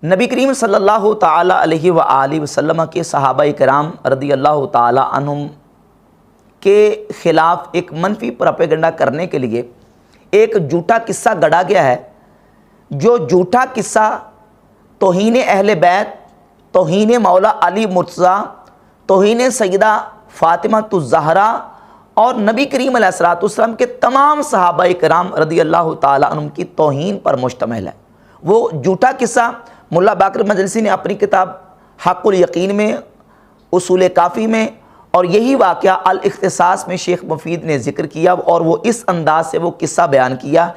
نبی کریم صلی اللہ تعالی علیہ وآلہ وسلم کے صحابہ کرام رضی اللہ تعالی عنہم کے خلاف ایک منفی پروپیگنڈا کرنے کے لیے ایک جھوٹا قصہ گڑھا گیا ہے، جو جھوٹا قصہ توہین اہل بیت، توہین مولا علی مرتضیٰ، توہین سیدہ فاطمہ الزہرا اور نبی کریم علیہ الصلوۃ والسلام کے تمام صحابہ کرام رضی اللہ تعالی عنہم کی توہین پر مشتمل ہے۔ وہ جھوٹا قصہ ملا باقر مجلسی نے اپنی کتاب حق الیقین میں، اصول کافی میں، اور یہی واقعہ الاختصاص میں شیخ مفید نے ذکر کیا، اور وہ اس انداز سے وہ قصہ بیان کیا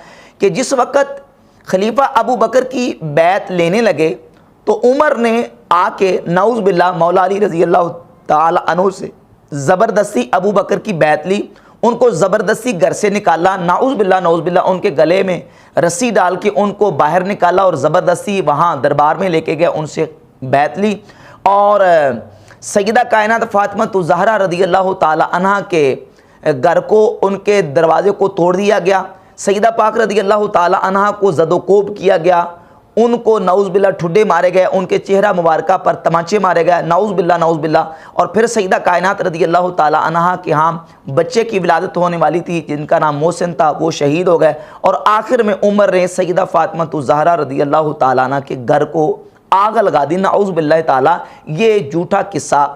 کہ جس وقت خلیفہ ابو بکر کی بیعت لینے لگے تو عمر نے آ کے نعوذ باللہ مولا علی رضی اللہ تعالی عنہ سے زبردستی ابو بکر کی بیعت لی، ان کو زبردستی گھر سے نکالا، نعوذ باللہ ان کے گلے میں رسی ڈال کے ان کو باہر نکالا اور زبردستی وہاں دربار میں لے کے گیا، ان سے بیعت لی، اور سیدہ کائنات فاطمہ الزہرا رضی اللہ تعالی عنہ کے گھر کو، ان کے دروازے کو توڑ دیا گیا، سیدہ پاک رضی اللہ تعالی عنہ کو زد و کوب کیا گیا، ان کو نعوذ باللہ ٹھڈے مارے گئے، ان کے چہرہ مبارکہ پر تمانچے مارے گئے، نعوذ باللہ، اور پھر سیدہ کائنات رضی اللہ تعالی عنہ کے ہاں بچے کی ولادت ہونے والی تھی جن کا نام محسن تھا، وہ شہید ہو گئے، اور آخر میں عمر نے سیدہ فاطمہ الزہرا رضی اللہ تعالی عنہ کے گھر کو آگ لگا دی، نعوذ باللہ تعالی۔ یہ جھوٹا قصہ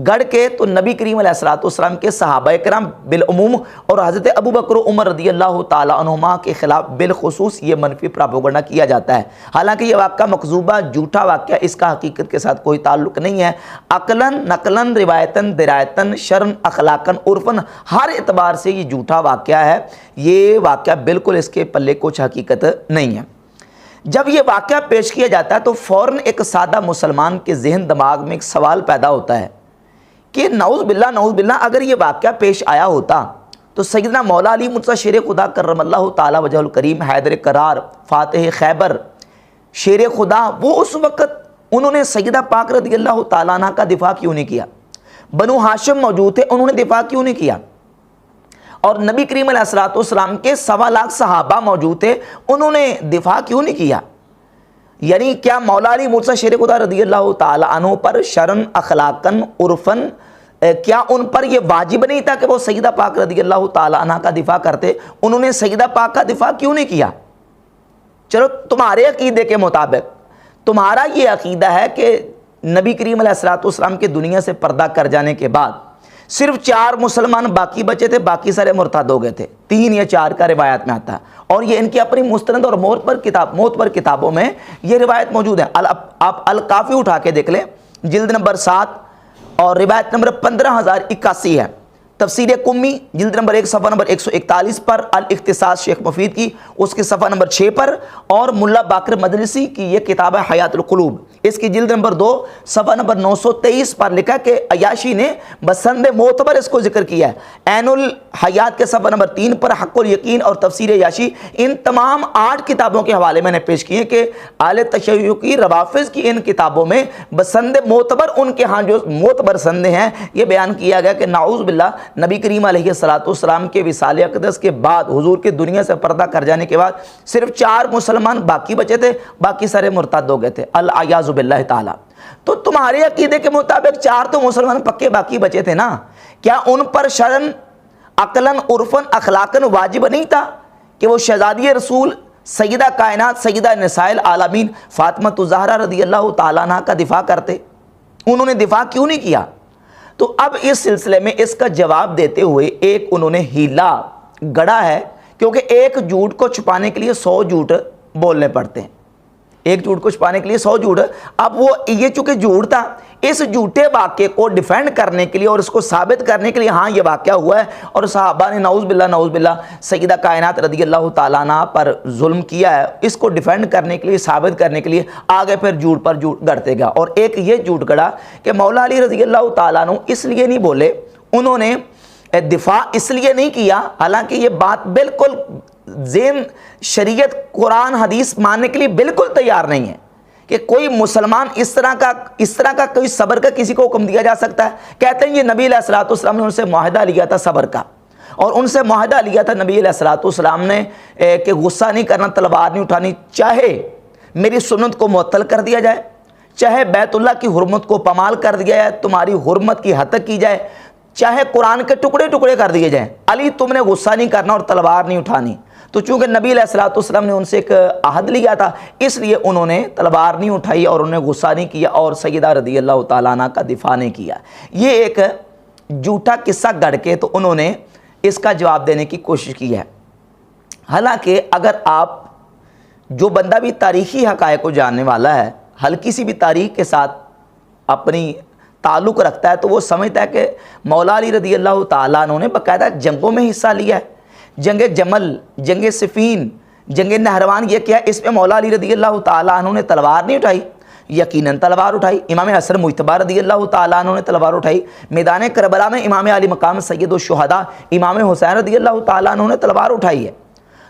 گڑھ کے تو نبی کریم علیہ الصلوۃ والسلام کے صحابہ کرام بالعموم اور حضرت ابو بکر عمر رضی اللہ تعالی عنہما کے خلاف بالخصوص یہ منفی پروپیگنڈا کیا جاتا ہے۔ حالانکہ یہ واقعہ مکذوبہ جھوٹا واقعہ، اس کا حقیقت کے ساتھ کوئی تعلق نہیں ہے، عقلاً نقلاً روایتاً درایتاً شرعاً اخلاقاً عرفاً ہر اعتبار سے یہ جھوٹا واقعہ ہے، یہ واقعہ بالکل اس کے پلے کچھ حقیقت نہیں ہے۔ جب یہ واقعہ پیش کیا جاتا ہے تو فوراً ایک سادہ مسلمان کے ذہن دماغ میں ایک سوال پیدا ہوتا ہے کہ نعوذ باللہ اگر یہ واقعہ پیش آیا ہوتا تو سیدنا مولا علی مرتضیٰ شیر خدا کرم اللہ تعالی وجہ الکریم، حیدر قرار، فاتح خیبر، شیر خدا، وہ اس وقت انہوں نے سیدہ پاک رضی اللہ تعالیٰ عنہ کا دفاع کیوں نہیں کیا؟ بنو ہاشم موجود تھے، انہوں نے دفاع کیوں نہیں کیا؟ اور نبی کریم علیہ الصلوۃ والسلام کے 1.25 لاکھ صحابہ موجود تھے، انہوں نے دفاع کیوں نہیں کیا؟ یعنی کیا مولا علی مرتضیٰ شیر خدا رضی اللہ تعالی عنہ پر شرعاً اخلاقاً عرفاً کیا ان پر یہ واجب نہیں تھا کہ وہ سیدہ پاک رضی اللہ تعالی عنہ کا دفاع کرتے؟ انہوں نے سیدہ پاک کا دفاع کیوں نہیں کیا؟ چلو تمہارے عقیدے کے مطابق تمہارا یہ عقیدہ ہے کہ نبی کریم علیہ الصلوۃ والسلام کے دنیا سے پردہ کر جانے کے بعد صرف 4 مسلمان باقی بچے تھے، باقی سارے مرتد ہو گئے تھے، 3 یا 4 کا روایت میں آتا ہے، اور یہ ان کی اپنی مستند اور موت پر کتابوں میں یہ روایت موجود ہے۔ آپ الکافی اٹھا کے دیکھ لیں، جلد نمبر 7 اور روایت نمبر 15081 ہے، تفسیر قمی جلد نمبر 1 صفحہ نمبر 141 پر، الاختصاص شیخ مفید کی اس کے صفحہ نمبر 6 پر، اور ملا باقر مجلسی کی یہ کتاب ہے حیات القلوب، اس کی جلد نمبر 2 صفحہ نمبر 923 پر لکھا کہ عیاشی نے بسند معتبر اس کو ذکر کیا ہے۔ عین الحیات کے صفحہ نمبر 3 پر حق الیقین اور تفسیر عیاشی، ان تمام 8 کتابوں کے حوالے میں نے پیش کیے کہ اہل تشیع کی روافض کی ان کتابوں میں بسند معتبر، ان کے ہاں جو معتبر سندیں ہیں، یہ بیان کیا گیا کہ نعوذ باللہ نبی کریم علیہ الصلوۃ والسلام کے وصال اقدس کے بعد، حضور کے دنیا سے پردہ کر جانے کے بعد صرف 4 مسلمان باقی بچے تھے، باقی سارے مرتد ہو گئے تھے، العیاذ باللہ تعالی۔ تو تمہارے عقیدے کے مطابق 4 تو مسلمان پکے باقی بچے تھے نا، کیا ان پر شرعاً عقلاً عرفاً اخلاقاً واجب نہیں تھا کہ وہ شہزادی رسول سیدہ کائنات سیدہ نساء العالمین فاطمہ الزہرا رضی اللہ تعالیٰ عنہ کا دفاع کرتے؟ انہوں نے دفاع کیوں نہیں کیا؟ تو اب اس سلسلے میں اس کا جواب دیتے ہوئے ایک انہوں نے ہیلا گڑھا ہے، کیونکہ ایک جھوٹ کو چھپانے کے لیے 100 جھوٹ بولنے پڑتے ہیں، ایک جھوٹ کو چھپانے کے لیے 100 جھوٹ۔ اب وہ یہ چونکہ جھوٹ تھا، اس جھوٹے واقعے کو ڈیفینڈ کرنے کے لیے اور اس کو ثابت کرنے کے لیے ہاں یہ واقعہ ہوا ہے اور صحابہ نے نعوذ باللہ سیدہ کائنات رضی اللہ تعالیٰ عنہ پر ظلم کیا ہے، اس کو ڈیفینڈ کرنے کے لیے ثابت کرنے کے لیے آگے پھر جھوٹ پر جھوٹ گڑھتے گیا۔ اور ایک یہ جھوٹ گڑھا کہ مولا علی رضی اللہ تعالیٰ عنہ اس لیے نہیں بولے، انہوں نے دفاع اس لیے نہیں کیا، حالانکہ یہ بات بالکل ذہن شریعت قرآن حدیث ماننے کے لیے بالکل تیار نہیں ہے کہ کوئی مسلمان اس طرح کا کوئی صبر کا کسی کو حکم دیا جا سکتا ہے۔ کہتے ہیں یہ نبی علیہ الصلوۃ والسلام نے ان سے معاہدہ لیا تھا صبر کا، اور ان سے معاہدہ لیا تھا نبی علیہ الصلوۃ والسلام نے کہ غصہ نہیں کرنا، تلوار نہیں اٹھانی، چاہے میری سنت کو معطل کر دیا جائے، چاہے بیت اللہ کی حرمت کو پامال کر دیا جائے، تمہاری حرمت کی ہتک کی جائے، چاہے قرآن کے ٹکڑے ٹکڑے کر دیے جائیں، علی تم نے غصہ نہیں کرنا اور تلوار نہیں اٹھانی۔ تو چونکہ نبی علیہ الصلوۃ والسلام نے ان سے ایک عہد لیا تھا، اس لیے انہوں نے تلوار نہیں اٹھائی اور انہوں نے غصہ نہیں کیا اور سیدہ رضی اللہ تعالیٰ عنہ کا دفاع نہیں کیا۔ یہ ایک جھوٹا قصہ گڑھ کے تو انہوں نے اس کا جواب دینے کی کوشش کی ہے۔ حالانکہ اگر آپ، جو بندہ بھی تاریخی حقائق کو جاننے والا ہے، ہلکی سی بھی تاریخ کے ساتھ اپنی تعلق رکھتا ہے، تو وہ سمجھتا ہے کہ مولا علی رضی اللہ تعالیٰ عنہ نے باقاعدہ جنگوں میں حصہ لیا ہے، جنگ جمل، جنگ صفین، جنگ نہروان، یہ کیا اس میں مولا علی رضی اللہ تعالیٰ عنہ نے تلوار نہیں اٹھائی؟ یقیناً تلوار اٹھائی۔ امام حسن مجتبی رضی اللہ تعالیٰ عنہ نے تلوار اٹھائی۔ میدان کربلا میں امام علی مقام سید الشہداء امام حسین رضی اللہ تعالیٰ عنہ نے تلوار اٹھائی ہے۔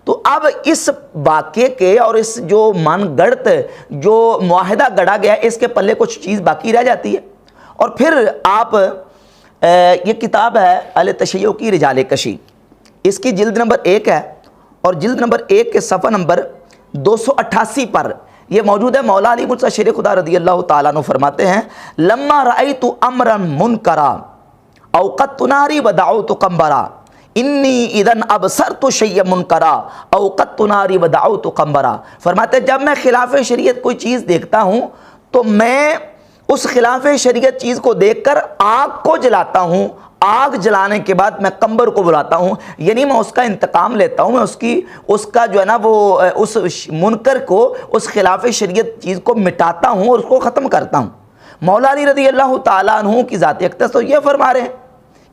تو اب اس واقعے کے اور اس جو من گڑت جو معاہدہ گڑا گیا ہے، اس کے پلے کچھ چیز باقی رہ جاتی ہے۔ اور پھر آپ یہ کتاب ہے التشیع کی رجال کشی، اس کی جلد نمبر 1 ہے، اور جلد نمبر 1 کے صفحہ نمبر 288 پر یہ موجود ہے۔ مولا علی مرتضیٰ شیر خدا رضی اللہ تعالیٰ عنہ فرماتے ہیں، لما رأیت امرا منکرا اوقدت ناری ودعوت قمبرا، انی اذن ابصرت شیء منکرا اوقدت ناری ودعوت قمبرا۔ فرماتے ہیں جب میں خلاف شریعت کوئی چیز دیکھتا ہوں تو میں اس خلاف شریعت چیز کو دیکھ کر آگ کو جلاتا ہوں، آگ جلانے کے بعد میں قمبر کو بلاتا ہوں، یعنی میں اس کا انتقام لیتا ہوں، میں اس کا جو ہے نا وہ اس منکر کو، اس خلاف شریعت چیز کو مٹاتا ہوں اور اس کو ختم کرتا ہوں۔ مولا علی رضی اللہ تعالیٰ عنہ کی ذات اقدس تو یہ فرما رہے ہیں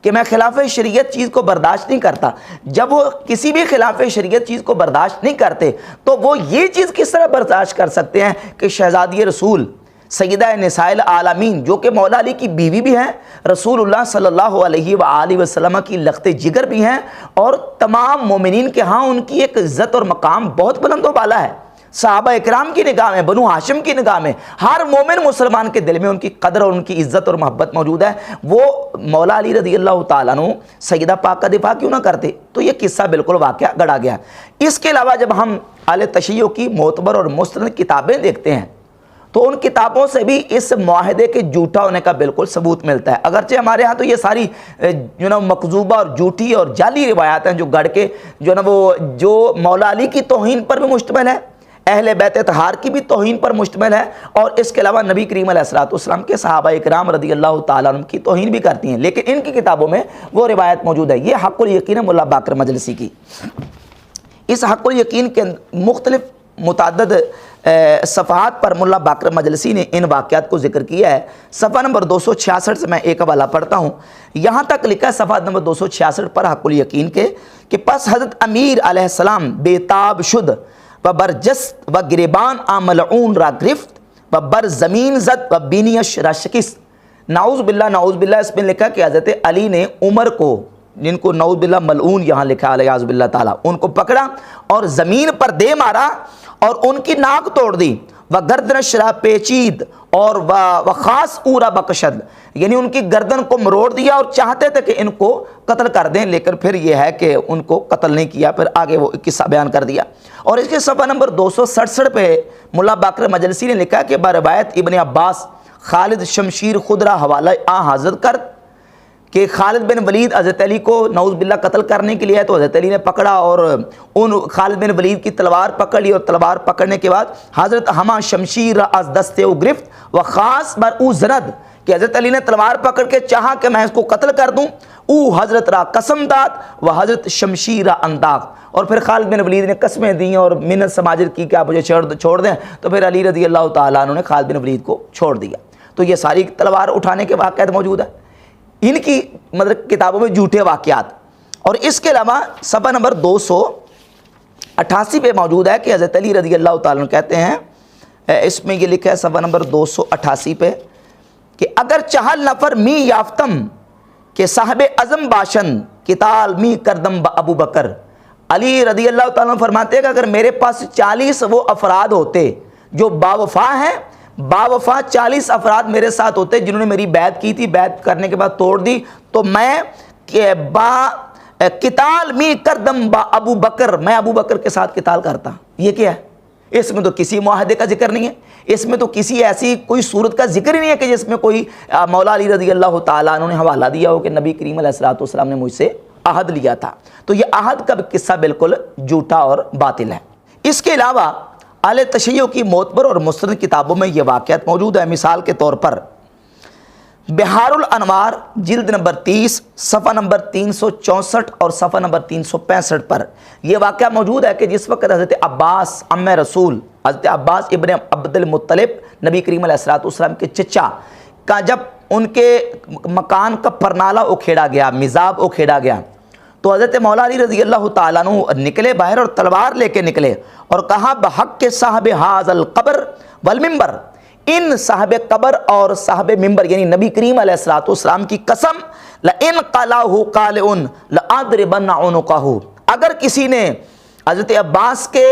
کہ میں خلاف شریعت چیز کو برداشت نہیں کرتا۔ جب وہ کسی بھی خلاف شریعت چیز کو برداشت نہیں کرتے تو وہ یہ چیز کس طرح برداشت کر سکتے ہیں کہ شہزادی رسول سیدہ نساء العالمین، جو کہ مولا علی کی بیوی بھی ہیں، رسول اللہ صلی اللہ علیہ وآلہ وسلم کی لخت جگر بھی ہیں، اور تمام مومنین کے ہاں ان کی ایک عزت اور مقام بہت بلند و بالا ہے، صحابہ اکرام کی نگاہ میں، بنو ہاشم کی نگاہ میں، ہر مومن مسلمان کے دل میں ان کی قدر اور ان کی عزت اور محبت موجود ہے۔ وہ مولا علی رضی اللہ تعالیٰ عنہ سیدہ پاک کا دفاع کیوں نہ کرتے؟ تو یہ قصہ بالکل واقعہ گڑا گیا۔ اس کے علاوہ جب ہم اہل تشیع کی معتبر اور مستند کتابیں دیکھتے ہیں تو ان کتابوں سے بھی اس معاہدے کے جھوٹا ہونے کا بالکل ثبوت ملتا ہے، اگرچہ ہمارے ہاں تو یہ ساری مکذوبہ اور جھوٹی اور جعلی روایات ہیں جو گڑھ کے جو مولا علی کی توہین پر بھی مشتمل ہے، اہل بیت اطہار کی بھی توہین پر مشتمل ہے، اور اس کے علاوہ نبی کریم علیہ الصلوۃ والسلام کے صحابہ اکرام رضی اللہ تعالیٰ عنہ کی توہین بھی کرتی ہیں، لیکن ان کی کتابوں میں وہ روایت موجود ہے۔ یہ حق الیقین ہے ملا باقر مجلسی کی۔ اس حق الیقین کے مختلف متعدد صفحات پر ملا باقر مجلسی نے ان واقعات کو ذکر کیا ہے۔ صفحہ نمبر 266 سے میں ایک حوالہ پڑھتا ہوں، یہاں تک لکھا ہے صفحہ نمبر 266 پر حق الیقین کے کہ پس حضرت امیر علیہ السلام بےتاب شد و برجست و گریبان ملعون را گرفت و بر زمین زد و بینیش را شکست۔ نعوذ باللہ اس میں لکھا کہ حضرت علی نے عمر کو، جن کو نعوذ باللہ ملعون یہاں لکھا علیہ باللہ تعالیٰ، ان کو پکڑا اور زمین پر دے مارا اور ان کی ناک توڑ دی، و گردنش را پیچید اور و خاص اورا بکشد، یعنی ان کی گردن کو مروڑ دیا اور چاہتے تھے کہ ان کو قتل کر دیں، لیکن پھر یہ ہے کہ ان کو قتل نہیں کیا، پھر آگے وہ قصہ بیان کر دیا۔ اور اس کے صفحہ نمبر 267 پہ ملا باقر مجلسی نے لکھا کہ بروایت ابن عباس خالد شمشیر خود را حوالہ حاضر کر کہ خالد بن ولید حضرت علی کو نعوذ باللہ قتل کرنے کے لیے ہے، تو حضرت علی نے پکڑا اور ان خالد بن ولید کی تلوار پکڑ لی، اور تلوار پکڑنے کے بعد حضرت ہما شمشیر از دستے او گرفت و خاص بر او زند، کہ حضرت علی نے تلوار پکڑ کے چاہا کہ میں اس کو قتل کر دوں، او حضرت را قسم داد و حضرت شمشیر انداخت، اور پھر خالد بن ولید نے قسمیں دیں اور منت سماجت کی کہ آپ مجھے چھوڑ دیں، تو پھر علی رضی اللہ تعالیٰ عنہ نے خالد بن ولید کو چھوڑ دیا۔ تو یہ ساری تلوار اٹھانے کے واقعات موجود ہیں ان کی کتابوں میں، جھوٹے واقعات۔ اور اس کے علاوہ صفحہ نمبر 288 پہ موجود ہے کہ حضرت علی رضی اللہ تعالیٰ عنہ کہتے ہیں، اس میں یہ لکھا ہے صفحہ نمبر 288 پہ کہ اگر چہل نفر می یافتم کہ صاحب عزم باشن کتال می کردم با ابو بکر۔ علی رضی اللہ تعالیٰ عنہ فرماتے ہیں کہ اگر میرے پاس 40 وہ افراد ہوتے جو باوفا ہیں، باوفا 40 افراد میرے ساتھ ہوتے جنہوں نے میری بیعت کی تھی، بیعت کرنے کے بعد توڑ دی، تو میں قتال می کردم با ابو بکر، میں ابو بکر کے ساتھ قتال کرتا۔ یہ کیا ہے؟ اس میں تو کسی معاہدے کا ذکر نہیں ہے، اس میں تو کسی ایسی کوئی صورت کا ذکر ہی نہیں ہے کہ جس میں کوئی مولا علی رضی اللہ تعالیٰ عنہ نے حوالہ دیا ہو کہ نبی کریم علیہ الصلوۃ والسلام نے مجھ سے عہد لیا تھا۔ تو یہ عہد کا قصہ بالکل جھوٹا اور باطل ہے۔ اس کے علاوہ اہل تشیع کی معتبر اور مستند کتابوں میں یہ واقعات موجود ہے۔ مثال کے طور پر بحار الانوار جلد نمبر 30 صفحہ نمبر 364 اور صفحہ نمبر 365 پر یہ واقعہ موجود ہے کہ جس وقت حضرت عباس عم رسول حضرت عباس ابن عبد المطلب نبی کریم علیہ الصلوۃ والسلام کے چچا کا جب ان کے مکان کا پرنالہ اکھیڑا گیا، مزاب اکھیڑا گیا، تو حضرت مولا علی رضی اللہ تعالیٰ عنہ نکلے باہر اور تلوار لے کے نکلے اور کہا بحق کے صاحب حاذ القبر والمنبر، ان صاحب قبر اور صاحب منبر یعنی نبی کریم علیہ الصلوۃ والسلام کی قسم، لئن قلعہ قالع لأضربن عنقہ، اگر کسی نے حضرت عباس کے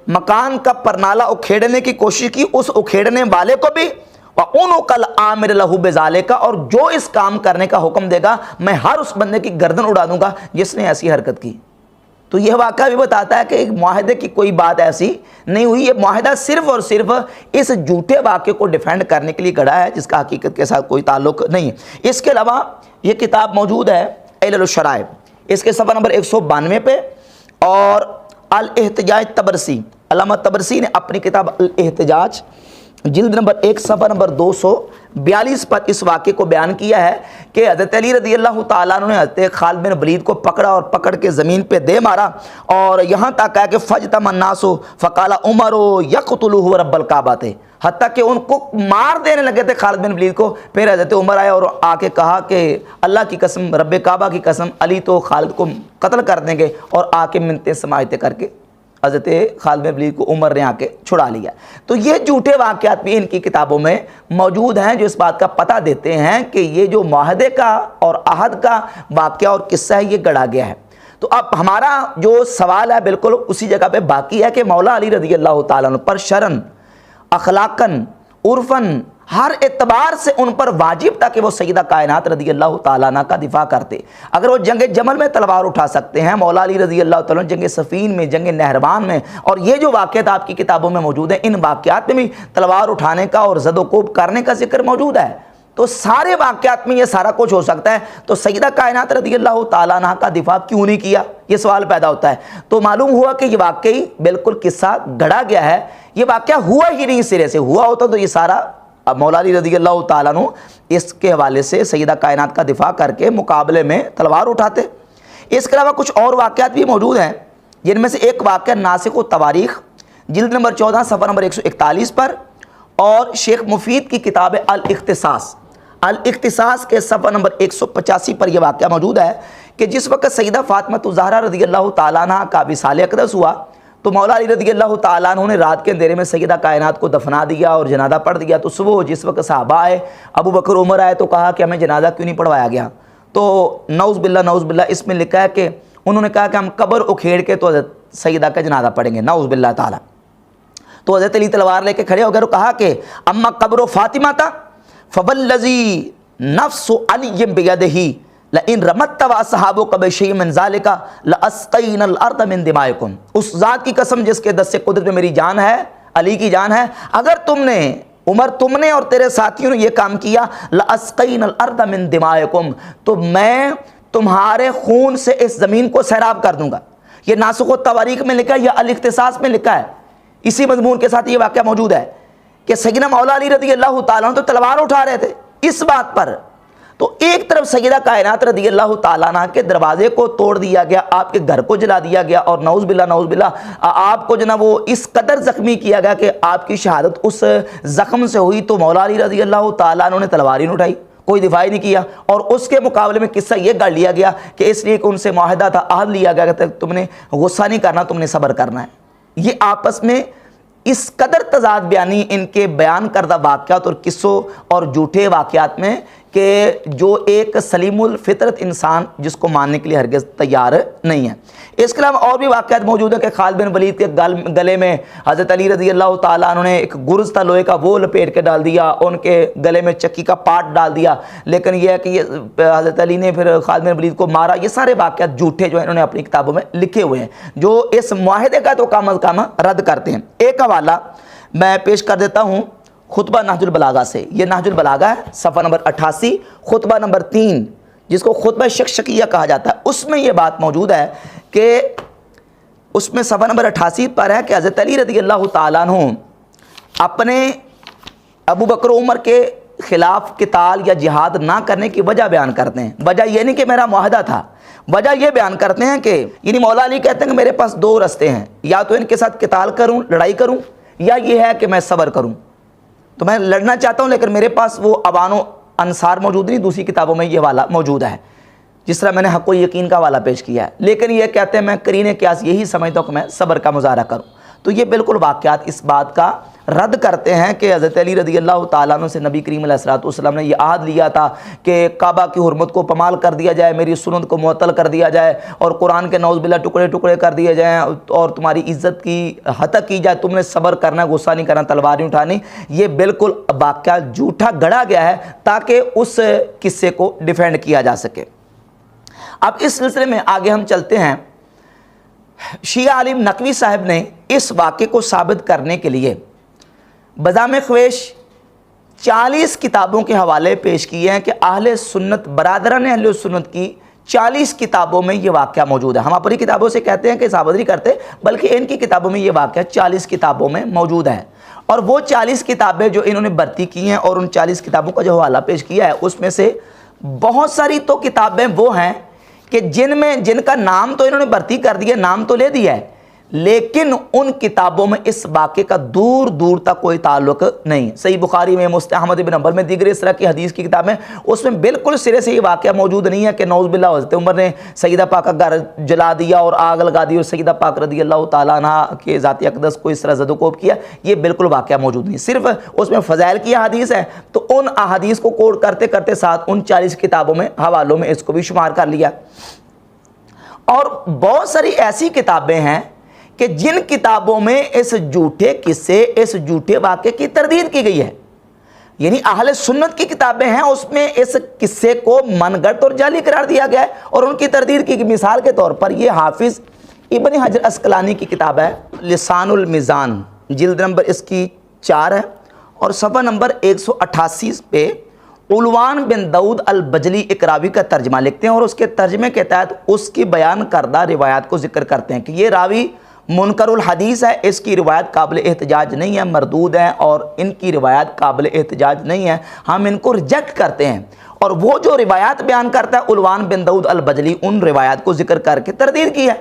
مکان کا پرنالہ اکھیڑنے کی کوشش کی، اس اکھیڑنے والے کو بھی، وعنق العامر لہ بذالک، اور جو اس کام کرنے کا حکم دے گا میں ہر اس بندے کی گردن اڑا دوں گا جس نے ایسی حرکت کی۔ تو یہ واقعہ بھی بتاتا ہے کہ ایک معاہدے کی کوئی بات ایسی نہیں ہوئی، یہ معاہدہ صرف اور صرف اس جھوٹے واقعے کو ڈیفینڈ کرنے کے لیے گڑھا ہے جس کا حقیقت کے ساتھ کوئی تعلق نہیں ہے۔ اس کے علاوہ یہ کتاب موجود ہے علل الشرائع، اس کے صفحہ نمبر 192 پہ، اور الاحتجاج تبرسی، علامہ تبرسی نے اپنی کتاب الاحتجاج جلد نمبر 1 صفحہ نمبر 242 پر اس واقعے کو بیان کیا ہے کہ حضرت علی رضی اللہ تعالیٰ عنہ نے حضرت خالد بن ولید کو پکڑا اور پکڑ کے زمین پہ دے مارا، اور یہاں تک ہے کہ فجتم الناس فقال عمر یقتلہ رب الکعبہ، حتیٰ کہ ان کو مار دینے لگے تھے خالد بن ولید کو۔ پھر حضرت عمر آئے اور آ کے کہا کہ اللہ کی قسم، رب کعبہ کی قسم، علی تو خالد کو قتل کر دیں گے، اور آ کے منتیں سماعتیں کر کے حضرت خالد بن ولید کو عمر نے آ کے چھڑا لیا۔ تو یہ جھوٹے واقعات بھی ان کی کتابوں میں موجود ہیں جو اس بات کا پتہ دیتے ہیں کہ یہ جو معاہدے کا اور عہد کا واقعہ اور قصہ ہے یہ گڑھا گیا ہے۔ تو اب ہمارا جو سوال ہے بالکل اسی جگہ پہ باقی ہے کہ مولا علی رضی اللہ تعالیٰ عنہ پر شرعاً، اخلاقاً، عرفاً، ہر اعتبار سے ان پر واجب تھا کہ وہ سیدہ کائنات رضی اللہ تعالیٰ عنہ کا دفاع کرتے۔ اگر وہ جنگ جمل میں تلوار اٹھا سکتے ہیں، مولا علی رضی اللہ تعالیٰ عنہ جنگ صفین میں، جنگ نہروان میں، اور یہ جو واقعات آپ کی کتابوں میں موجود ہیں ان واقعات میں بھی تلوار اٹھانے کا اور زد و کوب کرنے کا ذکر موجود ہے۔ تو سارے واقعات میں یہ سارا کچھ ہو سکتا ہے، تو سیدہ کائنات رضی اللہ تعالیٰ عنہ کا دفاع کیوں نہیں کیا، یہ سوال پیدا ہوتا ہے۔ تو معلوم ہوا کہ یہ واقعی بالکل قصہ گڑھا گیا ہے، یہ واقعہ ہوا ہی نہیں، سرے سے ہوا ہوتا تو یہ سارا مولا علی رضی اللہ تعالیٰ عنہ اس کے حوالے سے سیدہ کائنات کا دفاع کر کے مقابلے میں تلوار اٹھاتے۔ اس کے علاوہ کچھ اور واقعات بھی موجود ہیں، جن میں سے ایک واقعہ ناسخ التواریخ جلد نمبر 14 صفحہ نمبر 141 پر، اور شیخ مفید کی کتاب الاختصاص، الاختصاص کے صفحہ نمبر 185 پر یہ واقعہ موجود ہے کہ جس وقت سیدہ فاطمہ الزہرا رضی اللہ تعالیٰ عنہ کا وصال اقدس ہوا تو مولا علی رضی اللہ تعالیٰ عنہ نے رات کے اندھیرے میں سیدہ کائنات کو دفنا دیا اور جنازہ پڑھ دیا۔ تو صبح جس وقت صحابہ آئے، ابو بکر عمر آئے، تو کہا کہ ہمیں جنازہ کیوں نہیں پڑھوایا گیا؟ تو نعوذ باللہ اس میں لکھا ہے کہ انہوں نے کہا کہ ہم قبر اکھیڑ کے تو حضرت سیدہ کا جنازہ پڑھیں گے، نعوذ باللہ تعالیٰ۔ تو حضرت علی تلوار لے کے کھڑے ہو گئے اور کہا کہ اما قبر فاطمہ تھا فوالذی نفس علی بیدہ لئن رمت واصحابک بشیء من ذلک لاسقینا الارض من دمائکم، اس ذات کی قسم جس کے دست قدرت میں میری جان ہے، علی کی جان ہے، اگر تم نے عمر، تم نے اور تیرے ساتھیوں نے یہ کام کیا، لاسقینا الارض من دمائکم، تو میں تمہارے خون سے اس زمین کو سیراب کر دوں گا۔ یہ ناسخ التواریخ میں لکھا ہے، یہ الاختصاص میں لکھا ہے، اسی مضمون کے ساتھ یہ واقعہ موجود ہے کہ سیدنا مولا علی رضی اللہ تعالیٰ عنہ تو تلوار اٹھا رہے تھے اس بات پر، تو ایک طرف سیدہ کائنات رضی اللہ تعالیٰ عنہ کے دروازے کو توڑ دیا گیا، آپ کے گھر کو جلا دیا گیا، اور نعوذ باللہ آپ کو جناب وہ اس قدر زخمی کیا گیا کہ آپ کی شہادت اس زخم سے ہوئی، تو مولا علی رضی اللہ تعالیٰ عنہ نے تلوار ہی نہیں اٹھائی، کوئی دفاع ہی نہیں کیا، اور اس کے مقابلے میں قصہ یہ گڑھ لیا گیا کہ اس لیے کہ ان سے معاہدہ تھا، عہد لیا گیا کہ تم نے غصہ نہیں کرنا، تم نے صبر کرنا ہے۔ یہ آپس میں اس قدر تضاد بیانی ان کے بیان کردہ واقعات اور قصوں اور جھوٹے واقعات میں کہ جو ایک سلیم الفطرت انسان جس کو ماننے کے لیے ہرگز تیار نہیں ہے۔ اس کے علاوہ اور بھی واقعات موجود ہیں کہ خالد بن ولید کے گلے میں حضرت علی رضی اللہ تعالیٰ عنہ نے ایک گرز تھا لوہے کا، وہ لپیٹ کے ڈال دیا، ان کے گلے میں چکی کا پارٹ ڈال دیا، لیکن یہ ہے کہ یہ حضرت علی نے پھر خالد بن ولید کو مارا۔ یہ سارے واقعات جھوٹے جو ہیں انہوں نے اپنی کتابوں میں لکھے ہوئے ہیں، جو اس معاہدے کا تو کم از کم رد کرتے ہیں۔ ایک حوالہ میں پیش کر دیتا ہوں خطبہ نہج البلاغہ سے، یہ نہج البلاغہ ہے، صفحہ نمبر 88، خطبہ نمبر 3، جس کو خطبہ شکشکیہ کہا جاتا ہے۔ اس میں یہ بات موجود ہے کہ اس میں صفحہ نمبر 88 پر ہے کہ حضرت علی رضی اللہ تعالیٰ عنہ اپنے ابو بکر و عمر کے خلاف قتال یا جہاد نہ کرنے کی وجہ بیان کرتے ہیں۔ وجہ یہ نہیں کہ میرا معاہدہ تھا، وجہ یہ بیان کرتے ہیں کہ یعنی مولا علی کہتے ہیں کہ میرے پاس دو رستے ہیں، یا تو ان کے ساتھ قتال کروں، لڑائی کروں، یا یہ ہے کہ میں صبر کروں۔ تو میں لڑنا چاہتا ہوں لیکن میرے پاس وہ اوان و انصار موجود نہیں، دوسری کتابوں میں یہ والا موجود ہے، جس طرح میں نے حق و یقین کا والا پیش کیا ہے، لیکن یہ کہتے ہیں میں قرین قیاس یہی سمجھتا ہوں کہ میں صبر کا مظاہرہ کروں۔ تو یہ بالکل واقعات اس بات کا رد کرتے ہیں کہ حضرت علی رضی اللہ تعالیٰ عنہ سے نبی کریم علیہ السلام نے یہ عہد لیا تھا کہ کعبہ کی حرمت کو پامال کر دیا جائے، میری سنت کو معطل کر دیا جائے، اور قرآن کے نعوذ باللہ ٹکڑے ٹکڑے کر دیے جائیں، اور تمہاری عزت کی ہتک کی جائے، تم نے صبر کرنا، غصہ نہیں کرنا، تلوار نہیں اٹھانی۔ یہ بالکل واقعہ جھوٹا گڑھا گیا ہے تاکہ اس قصے کو ڈیفینڈ کیا جا سکے۔ اب اس سلسلے میں آگے ہم چلتے ہیں۔ شیعہ عالم نقوی صاحب نے اس واقعے کو ثابت کرنے کے لیے بذام خواہش 40 کتابوں کے حوالے پیش کیے ہیں کہ اہل سنت، برادران اہل سنت کی 40 کتابوں میں یہ واقعہ موجود ہے۔ ہم اپنی کتابوں سے کہتے ہیں کہ ثابت نہیں کرتے، بلکہ ان کی کتابوں میں یہ واقعہ 40 کتابوں میں موجود ہے، اور وہ 40 کتابیں جو انہوں نے بھرتی کی ہیں اور ان 40 کتابوں کا جو حوالہ پیش کیا ہے، اس میں سے بہت ساری تو کتابیں وہ ہیں کہ جن کا نام تو انہوں نے بھرتی کر دیا، نام تو لے دیا ہے، لیکن ان کتابوں میں اس واقعے کا دور دور تک کوئی تعلق نہیں۔ صحیح بخاری میں، مستہ احمد بن حنبل میں، دیگر اس طرح کی حدیث کی کتابیں، اس میں بالکل سرے سے یہ واقعہ موجود نہیں ہے کہ نعوذ باللہ حضرت عمر نے سیدہ پاک کا گھر جلا دیا اور آگ لگا دی اور سیدہ پاک رضی اللہ تعالیٰ عنہ کے ذات اقدس کو اس طرح زد و کوب کیا۔ یہ بالکل واقعہ موجود نہیں، صرف اس میں فضائل کی احادیث ہے، تو ان احادیث کو کوٹ کرتے کرتے ساتھ ان 40 کتابوں میں حوالوں میں اس کو بھی شمار کر لیا۔ اور بہت ساری ایسی کتابیں ہیں کہ جن کتابوں میں اس جھوٹے قصے، اس جھوٹے واقعے کی تردید کی گئی ہے، یعنی اہل سنت کی کتابیں ہیں، اس میں اس قصے کو من گھڑت اور جعلی قرار دیا گیا ہے اور ان کی تردید کی گئی۔ مثال کے طور پر یہ حافظ ابن حجر عسقلانی کی کتاب ہے لسان المیزان، جلد نمبر اس کی 4 ہے، اور صفحہ نمبر 188 پہ علوان بن داؤد البجلی ایک راوی کا ترجمہ لکھتے ہیں، اور اس کے ترجمے کے تحت اس کی بیان کردہ روایات کو ذکر کرتے ہیں کہ یہ راوی منکر الحدیث ہے، اس کی روایت قابل احتجاج نہیں ہے، مردود ہے، اور ان کی روایت قابل احتجاج نہیں ہے، ہم ان کو ریجیکٹ کرتے ہیں۔ اور وہ جو روایات بیان کرتا ہے علوان بن داؤد البجلی، ان روایات کو ذکر کر کے تردید کی ہے۔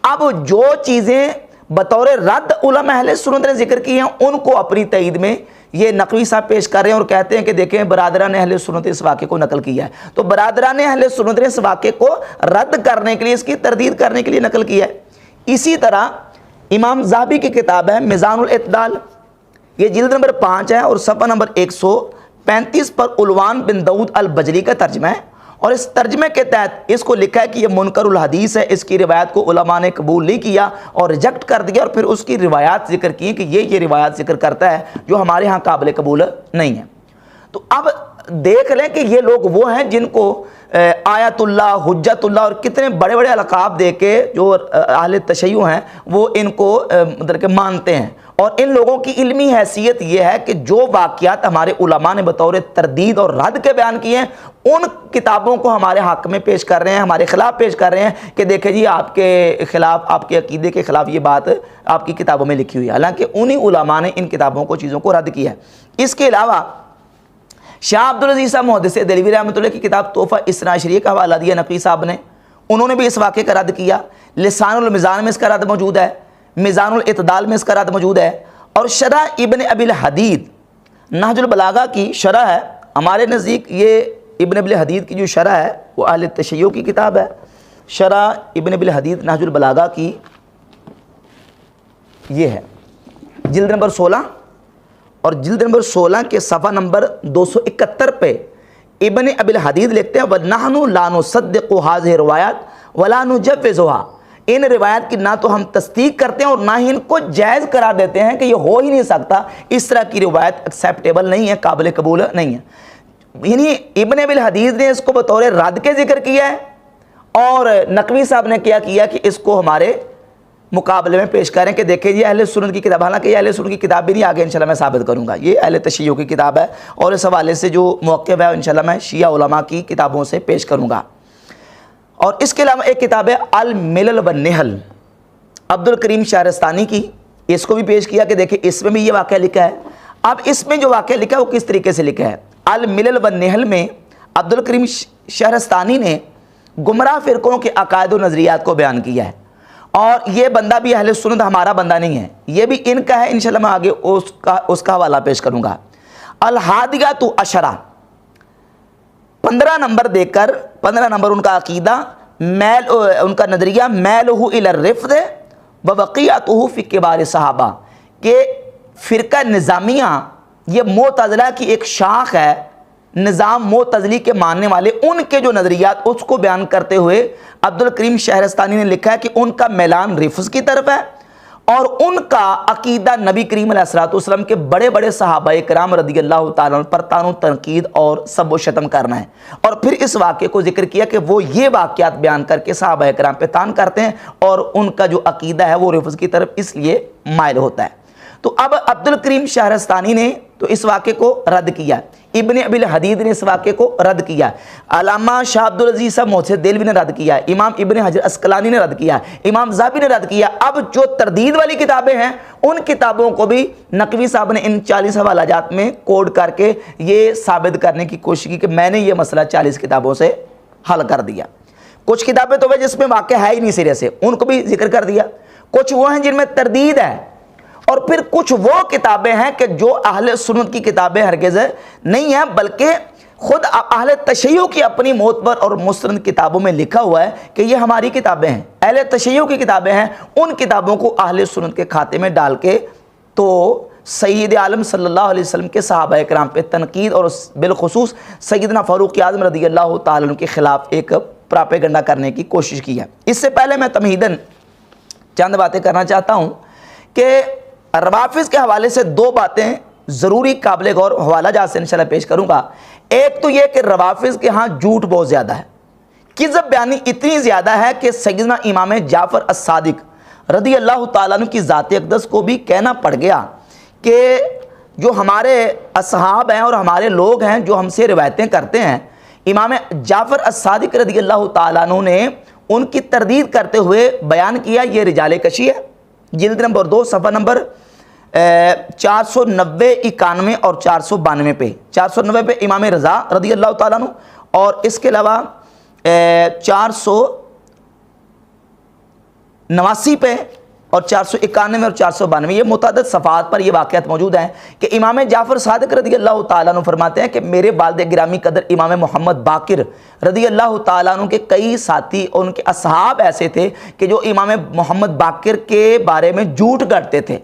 اب جو چیزیں بطور رد علماء اہل سنت نے ذکر کی ہیں، ان کو اپنی تائید میں یہ نقوی صاحب پیش کر رہے ہیں اور کہتے ہیں کہ دیکھیں برادران اہل سنت اس واقعے کو نقل کیا ہے۔ تو برادران اہل سنت نے اس واقعے کو رد کرنے کے لیے، اس کی تردید کرنے کے لیے نقل کیا ہے۔ اسی طرح امام ذہبی کی کتاب ہے میزان الاعتدال، یہ جلد نمبر 5 ہے، اور صفحہ نمبر 135 پر علوان بن داؤد البجلی کا ترجمہ ہے، اور اس ترجمے کے تحت اس کو لکھا ہے کہ یہ منکر الحدیث ہے، اس کی روایت کو علماء نے قبول نہیں کیا اور ریجیکٹ کر دیا، اور پھر اس کی روایات ذکر کی کہ یہ روایات ذکر کرتا ہے جو ہمارے ہاں قابل قبول نہیں ہے۔ تو اب دیکھ لیں کہ یہ لوگ وہ ہیں جن کو آیت اللہ، حجت اللہ اور کتنے بڑے بڑے القاب دے کے جو اہل تشیع ہیں وہ ان کو مطلب کہ مانتے ہیں، اور ان لوگوں کی علمی حیثیت یہ ہے کہ جو واقعات ہمارے علماء نے بطور تردید اور رد کے بیان کیے ہیں، ان کتابوں کو ہمارے حق میں پیش کر رہے ہیں، ہمارے خلاف پیش کر رہے ہیں کہ دیکھیں جی آپ کے خلاف، آپ کے عقیدے کے خلاف یہ بات آپ کی کتابوں میں لکھی ہوئی ہے، حالانکہ انہی علماء نے ان کتابوں کو، چیزوں کو رد کیا ہے۔ اس کے علاوہ شاہ عبدالعزیز صاحب محدث دہلوی رحمۃ اللہ کی کتاب تحفہ اثنا عشریہ کا حوالہ دیا نقوی صاحب نے، انہوں نے بھی اس واقعے کا رد کیا۔ لسان المیزان میں اس کا رد موجود ہے، میزان الاعتدال میں اس کا رد موجود ہے، اور شرح ابن ابی الحدید نہج البلاغہ کی شرح ہے، ہمارے نزدیک یہ ابن ابی الحدید کی جو شرح ہے وہ اہل تشیع کی کتاب ہے، شرح ابن ابی الحدید نہج البلاغہ کی یہ ہے جلد نمبر 16، اور جلد نمبر 16 کے صفحہ نمبر 271 پہ ابن ابی الحدید لکھتے ہیں وَنَحْنُ لَا نُصَدِّقُ هَذِهِ الرِّوَایَاتِ وَلَا نُجَوِّزُهَا، ان روایت کی نہ تو ہم تصدیق کرتے ہیں اور نہ ہی ان کو جائز قرار دیتے ہیں کہ یہ ہو ہی نہیں سکتا، اس طرح کی روایت ایکسیپٹیبل نہیں ہے، قابل قبول نہیں ہے۔ یعنی ابن ابی الحدیث نے اس کو بطور رد کے ذکر کیا ہے، اور نقوی صاحب نے کیا کہ اس کو ہمارے مقابلے میں پیش کریں کہ دیکھیں یہ اہل سنت کی کتاب، حالانکہ یہ اہل سنت کی کتاب بھی نہیں، آگے انشاءاللہ میں ثابت کروں گا، یہ اہل تشیع کی کتاب ہے، اور اس حوالے سے جو موقف ہے انشاءاللہ میں شیعہ علماء کی کتابوں سے پیش کروں گا۔ اور اس کے علاوہ ایک کتاب ہے الملل والنحل، عبد الکریم شہرستانی کی، اس کو بھی پیش کیا کہ دیکھیں اس میں بھی یہ واقعہ لکھا ہے۔ اب اس میں جو واقعہ لکھا ہے وہ کس طریقے سے لکھا ہے؟ الملل والنحل میں عبد الکریم شہرستانی نے گمراہ فرقوں کے عقائد و نظریات کو بیان کیا ہے، اور یہ بندہ بھی اہل سنت ہمارا بندہ نہیں ہے، یہ بھی ان کا ہے، انشاءاللہ میں آگے اس کا حوالہ پیش کروں گا۔ الحادیۃ عشرہ، 15 نمبر دے کر، 15 نمبر ان کا عقیدہ، ان کا نظریہ میلہ الی الرفض وبقیتہ فی کبار صحابہ، کہ فرقہ نظامیہ یہ معتزلہ کی ایک شاخ ہے، نظام معتزلی کے ماننے والے ان کے جو نظریات اس کو بیان کرتے ہوئے عبد الکریم شہرستانی نے لکھا ہے کہ ان کا میلان رفض کی طرف ہے، اور ان کا عقیدہ نبی کریم علیہ الصلوۃ والسلام کے بڑے بڑے صحابہ کرام رضی اللہ تعالیٰ عنہ پر طعن و تنقید اور سب و شتم کرنا ہے، اور پھر اس واقعے کو ذکر کیا کہ وہ یہ واقعات بیان کر کے صحابہ کرام پہ طعن کرتے ہیں، اور ان کا جو عقیدہ ہے وہ رفض کی طرف اس لیے مائل ہوتا ہے۔ تو اب عبد الکریم شہرستانی نے تو اس واقعے کو رد کیا، ابن ابی الحدیث نے اس واقعے کو رد کیا، علامہ شاہ عبد العزیز صاحب محدث دہلوی نے رد کیا، امام ابن حجر عسقلانی نے رد کیا، امام ذہبی نے رد کیا۔ اب جو تردید والی کتابیں ہیں ان کتابوں کو بھی نقوی صاحب نے ان 40 حوالہ جات میں کوڈ کر کے یہ ثابت کرنے کی کوشش کی کہ میں نے یہ مسئلہ 40 کتابوں سے حل کر دیا۔ کچھ کتابیں تو وہ جس میں واقع ہے ہی نہیں سرے سے، ان کو بھی ذکر کر دیا، کچھ وہ ہیں جن میں تردید ہے، اور پھر کچھ وہ کتابیں ہیں کہ جو اہل سنت کی کتابیں ہرگز نہیں ہیں، بلکہ خود اہل تشیع کی اپنی معتبر اور مستند کتابوں میں لکھا ہوا ہے کہ یہ ہماری کتابیں ہیں، اہل تشیع کی کتابیں ہیں، ان کتابوں کو اہل سنت کے کھاتے میں ڈال کے تو سید عالم صلی اللہ علیہ وسلم کے صحابہ کرام پہ تنقید اور بالخصوص سیدنا فاروق اعظم رضی اللہ تعالیٰ عنہ کے خلاف ایک پراپیگنڈا کرنے کی کوشش کی ہے۔ اس سے پہلے میں تمہیداً چند باتیں کرنا چاہتا ہوں کہ روافض کے حوالے سے 2 باتیں ضروری قابل غور حوالہ جات سے انشاءاللہ پیش کروں گا۔ ایک تو یہ کہ روافض کے ہاں جھوٹ بہت زیادہ ہے، کذب بیانی اتنی زیادہ ہے کہ سیدنا امام جعفر الصادق رضی اللہ تعالیٰ عنہ کی ذات اقدس کو بھی کہنا پڑ گیا کہ جو ہمارے اصحاب ہیں اور ہمارے لوگ ہیں جو ہم سے روایتیں کرتے ہیں، امام جعفر الصادق رضی اللہ تعالیٰ عنہ نے ان کی تردید کرتے ہوئے بیان کیا، یہ رجال کشی ہے، جلد نمبر 2 صفحہ نمبر 490 91 اور 492 پہ، 490 پہ امام رضا رضی اللہ تعالیٰ عنہ، اور اس کے علاوہ 489 پہ اور 491 اور 492، یہ متعدد صفحات پر یہ واقعات موجود ہیں کہ امام جعفر صادق رضی اللہ تعالیٰ عنہ فرماتے ہیں کہ میرے والد گرامی قدر امام محمد باقر رضی اللہ تعالیٰ عنہ کے کئی ساتھی اور ان کے اصحاب ایسے تھے کہ جو امام محمد باقر کے بارے میں جھوٹ گڑھتے تھے،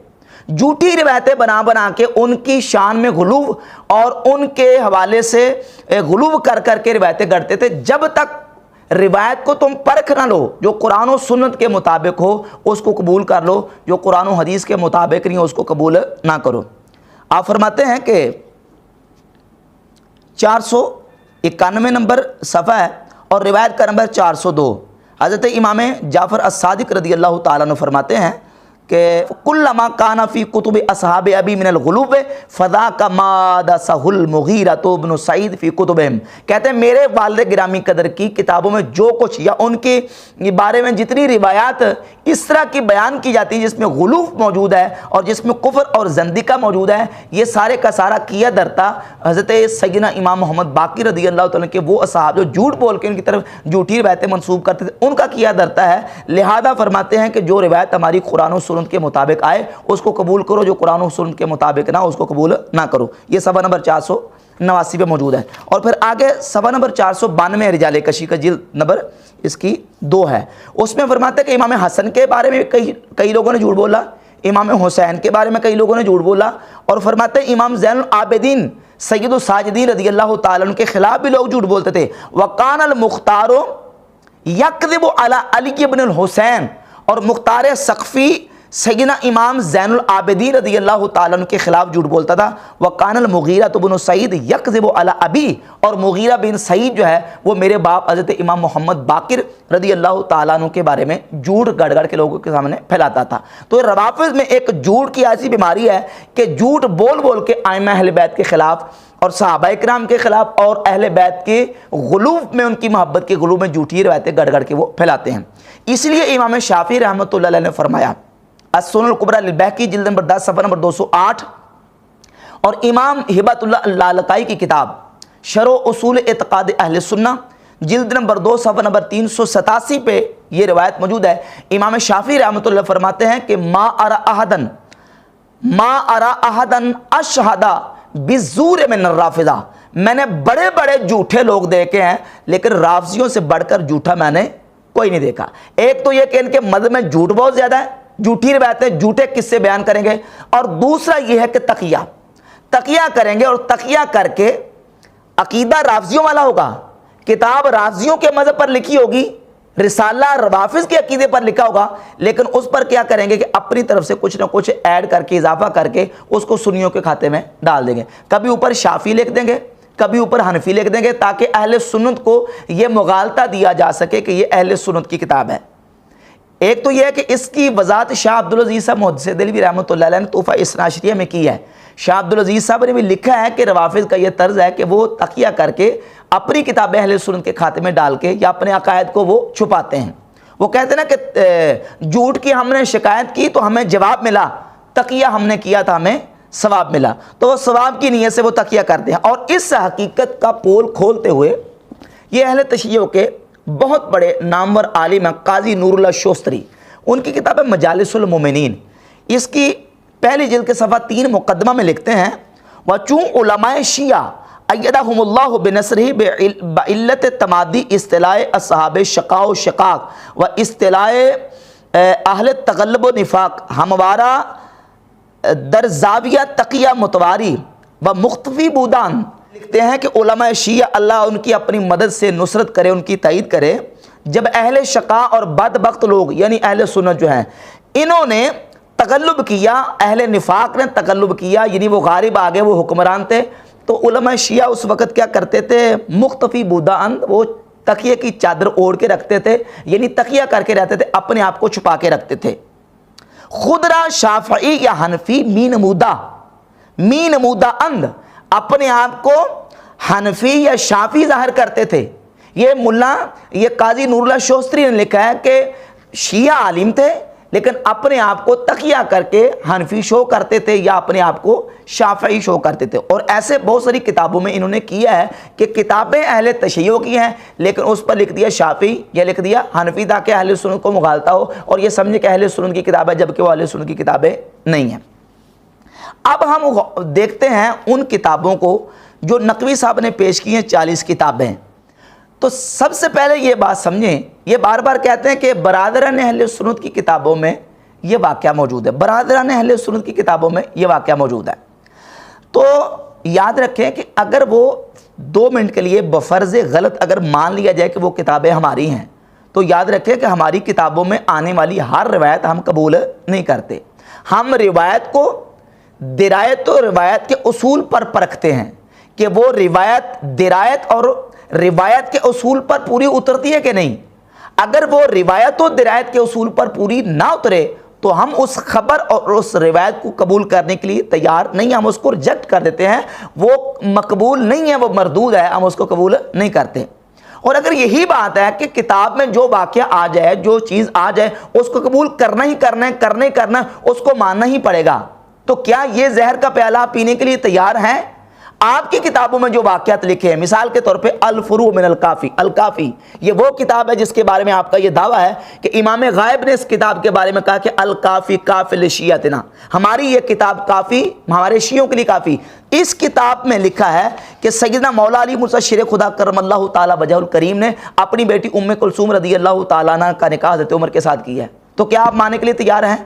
جھوٹی روایتیں بنا بنا کے ان کی شان میں غلو اور ان کے حوالے سے غلو کر کر کے روایتیں گڑھتے تھے۔ جب تک روایت کو تم پرکھ نہ لو، جو قرآن و سنت کے مطابق ہو اس کو قبول کر لو، جو قرآن و حدیث کے مطابق نہیں ہو اس کو قبول نہ کرو۔ آپ فرماتے ہیں کہ 491 نمبر صفحہ ہے اور روایت کا نمبر 402، حضرت امام جعفر الصادق رضی اللہ تعالیٰ عنہ فرماتے ہیں کہ کلما کان فی کتب اصحاب ابی من الغلو فذاک ما دسہ المغیرہ بن سعید فی کتبہم، کہتے ہیں میرے والد گرامی قدر کی کتابوں میں جو کچھ یا ان کے بارے میں جتنی روایات اس طرح کی بیان کی جاتی ہے جس میں غلو موجود ہے اور جس میں کفر اور زندقہ موجود ہے، یہ سارے کا سارا کیا درتا حضرت سیدنا امام محمد باقر رضی اللہ تعالیٰ کے وہ اصحاب جو جھوٹ بول کے ان کی طرف جھوٹی روایتیں منسوب کرتے تھے ان کا کیا درتا ہے۔ لہذا فرماتے ہیں کہ جو روایت ہماری قرآن و سنت کے مطابق آئے اس کو قبول کرو، جو قرآن و سنت کے مطابق نہ اس کو قبول نہ کرو۔ یہ صفحہ نمبر 489 پہ موجود ہے، اور پھر آگے صفحہ نمبر 492 رجال کشی کا جلد نمبر اس کی 2 ہے، اس میں فرماتے ہیں کہ امام حسن کے بارے میں کئی لوگوں نے جھوٹ بولا، امام حسین کے بارے میں کئی لوگوں نے جھوٹ بولا، اور فرماتے ہیں امام زین العابدین سید الساجدین رضی اللہ تعالیٰ عنہ کے خلاف بھی لوگ جھوٹ بولتے تھے۔ وقان المختار یکذب علی علی بن الحسین، اور مختار سقفی سیدنا امام زین العابدین رضی اللہ تعالیٰ عنہ کے خلاف جھوٹ بولتا تھا. وکان المغیرہ بن سعید یکذب علی ابی، اور مغیرہ بن سعید جو ہے وہ میرے باپ حضرت امام محمد باقر رضی اللہ تعالیٰ عنہ کے بارے میں جھوٹ گڑ گڑ کے لوگوں کے سامنے پھیلاتا تھا. تو روافض میں ایک جھوٹ کی ایسی بیماری ہے کہ جھوٹ بول بول کے ائمہ اہل بیت کے خلاف اور صحابہ کرام کے خلاف اور اہل بیت کے غلو میں، ان کی محبت کے غلو میں جھوٹی روایتیں گڑ گڑ کے وہ پھیلاتے ہیں. اس لیے امام شافعی رحمۃ اللہ علیہ نے فرمایا السنن الکبریٰ للبیہقی جلد نمبر 10 صفحہ نمبر 208، اور امام ہبۃ اللہ اللالکائی کی کتاب شرح اصول اعتقاد اہل سنہ جلد نمبر 2 صفحہ نمبر 387 پہ یہ روایت موجود ہے. امام شافعی رحمۃ اللہ فرماتے ہیں کہ ما ارا احدن اشہد بالزور من الرافضہ، میں نے بڑے بڑے جھوٹے لوگ دیکھے ہیں لیکن رافضیوں سے بڑھ کر جھوٹا میں نے کوئی نہیں دیکھا. ایک تو یہ کہ ان کے مذہب میں جھوٹ بہت زیادہ ہے، جھوٹی روایتیں، جھوٹے قصے بیان کریں گے، اور دوسرا یہ ہے کہ تقیہ کریں گے، اور تقیہ کر کے عقیدہ رافضیوں والا ہوگا، کتاب رافضیوں کے مذہب پر لکھی ہوگی، رسالہ روافض کے عقیدے پر لکھا ہوگا، لیکن اس پر کیا کریں گے کہ اپنی طرف سے کچھ نہ کچھ ایڈ کر کے، اضافہ کر کے اس کو سنیوں کے کھاتے میں ڈال دیں گے. کبھی اوپر شافعی لکھ دیں گے، کبھی اوپر حنفی لکھ دیں گے، تاکہ اہل سنت کو یہ مغالطہ دیا جا سکے کہ یہ اہل سنت کی کتاب ہے. ایک تو یہ ہے کہ اس کی وضاحت شاہ عبدالعزیز صاحب محدث دہلوی رحمۃ اللہ علیہ نے تحفہ اثنا عشریہ میں کی ہے. شاہ عبدالعزیز صاحب نے بھی لکھا ہے کہ روافض کا یہ طرز ہے کہ وہ تقیہ کر کے اپنی کتاب اہل سنت کے کھاتے میں ڈال کے یا اپنے عقائد کو وہ چھپاتے ہیں. وہ کہتے ہیں نا کہ جھوٹ کی ہم نے شکایت کی تو ہمیں جواب ملا، تقیہ ہم نے کیا تھا ہمیں ثواب ملا. تو وہ ثواب کی نیت سے وہ تقیہ کرتے ہیں. اور اس حقیقت کا پول کھولتے ہوئے یہ اہل تشیع کے بہت بڑے نامور عالم ہیں قاضی نور اللہ شوستری، ان کی کتاب ہے مجالس المومنین، اس کی پہلی جلد کے صفحہ 3 مقدمہ میں لکھتے ہیں وَچون علماء شیعہ ایدہم اللہ بنصرہ بعلت تمادی اصطلاح اصحاب شقاء و شقاق و اصطلاح اہل تغلب و نفاق ہموارہ در زاویہ تقیہ متواری و مختفی بودان. لکھتے ہیں کہ علماء شیعہ اللہ ان کی اپنی مدد سے نصرت کرے، ان کی تائید کرے، جب اہل شقاء اور بدبخت لوگ یعنی اہل سنت جو ہیں انہوں نے تغلب کیا، اہل نفاق نے تغلب کیا، یعنی وہ غالب آگے، وہ حکمران تھے، تو علماء شیعہ اس وقت کیا کرتے تھے؟ مختفی بودان، وہ تقیہ کی چادر اوڑھ کے رکھتے تھے، یعنی تقیہ کر کے رہتے تھے، اپنے آپ کو چھپا کے رکھتے تھے. خود را شافعی یا حنفی می نمودہ اند، اپنے آپ کو حنفی یا شافعی ظاہر کرتے تھے. یہ ملا، یہ قاضی نور اللہ شوستری نے لکھا ہے کہ شیعہ عالم تھے لیکن اپنے آپ کو تقیہ کر کے حنفی شو کرتے تھے یا اپنے آپ کو شافعی شو کرتے تھے. اور ایسے بہت ساری کتابوں میں انہوں نے کیا ہے کہ کتابیں اہل تشیع کی ہیں لیکن اس پر لکھ دیا شافعی یا لکھ دیا حنفی تاکہ اہل سنت کو مغالطہ ہو اور یہ سمجھے کہ اہل سنت کی کتاب ہے جبکہ وہ اہل سنت کی کتابیں نہیں ہیں. اب ہم دیکھتے ہیں ان کتابوں کو جو نقوی صاحب نے پیش کی ہیں، 40 کتابیں. تو سب سے پہلے یہ بات سمجھیں، یہ بار بار کہتے ہیں کہ برادران اہل سنت کی کتابوں میں یہ واقعہ موجود ہے، برادران اہل سنت کی کتابوں میں یہ واقعہ موجود ہے. تو یاد رکھیں کہ اگر وہ 2 منٹ کے لیے بفرض غلط اگر مان لیا جائے کہ وہ کتابیں ہماری ہیں تو یاد رکھیں کہ ہماری کتابوں میں آنے والی ہر روایت ہم قبول نہیں کرتے. ہم روایت کو درایت و روایت کے اصول پر پرکھتے ہیں کہ وہ روایت درایت اور روایت کے اصول پر پوری اترتی ہے کہ نہیں. اگر وہ روایت و درایت کے اصول پر پوری نہ اترے تو ہم اس خبر اور اس روایت کو قبول کرنے کے لیے تیار نہیں، ہم اس کو ریجیکٹ کر دیتے ہیں. وہ مقبول نہیں ہے، وہ مردود ہے، ہم اس کو قبول نہیں کرتے. اور اگر یہی بات ہے کہ کتاب میں جو واقعہ آ جائے، جو چیز آ جائے، اس کو قبول کرنا ہی کرنا اس کو ماننا ہی پڑے گا، تو کیا یہ زہر کا پیالہ پینے کے لیے تیار ہیں؟ آپ کی کتابوں میں جو واقعات لکھے ہیں، مثال کے طور پہ الفروع من الکافی، الکافی یہ وہ کتاب ہے جس کے بارے میں آپ کا یہ دعویٰ ہے کہ امام غائب نے اس کتاب کے بارے میں کہا کہ الکافی کافی لشیعتنا، ہماری یہ کتاب کافی ہمارے شیعوں کے لیے کافی. اس کتاب میں لکھا ہے کہ سیدنا مولا علی مرتضیٰ شیر خدا کرم اللہ تعالیٰ وجہ الکریم نے اپنی بیٹی ام کلثوم رضی اللہ تعالیٰ عنہ کا نکاح حضرت عمر کے ساتھ کیا ہے. تو کیا آپ ماننے کے لیے تیار ہیں؟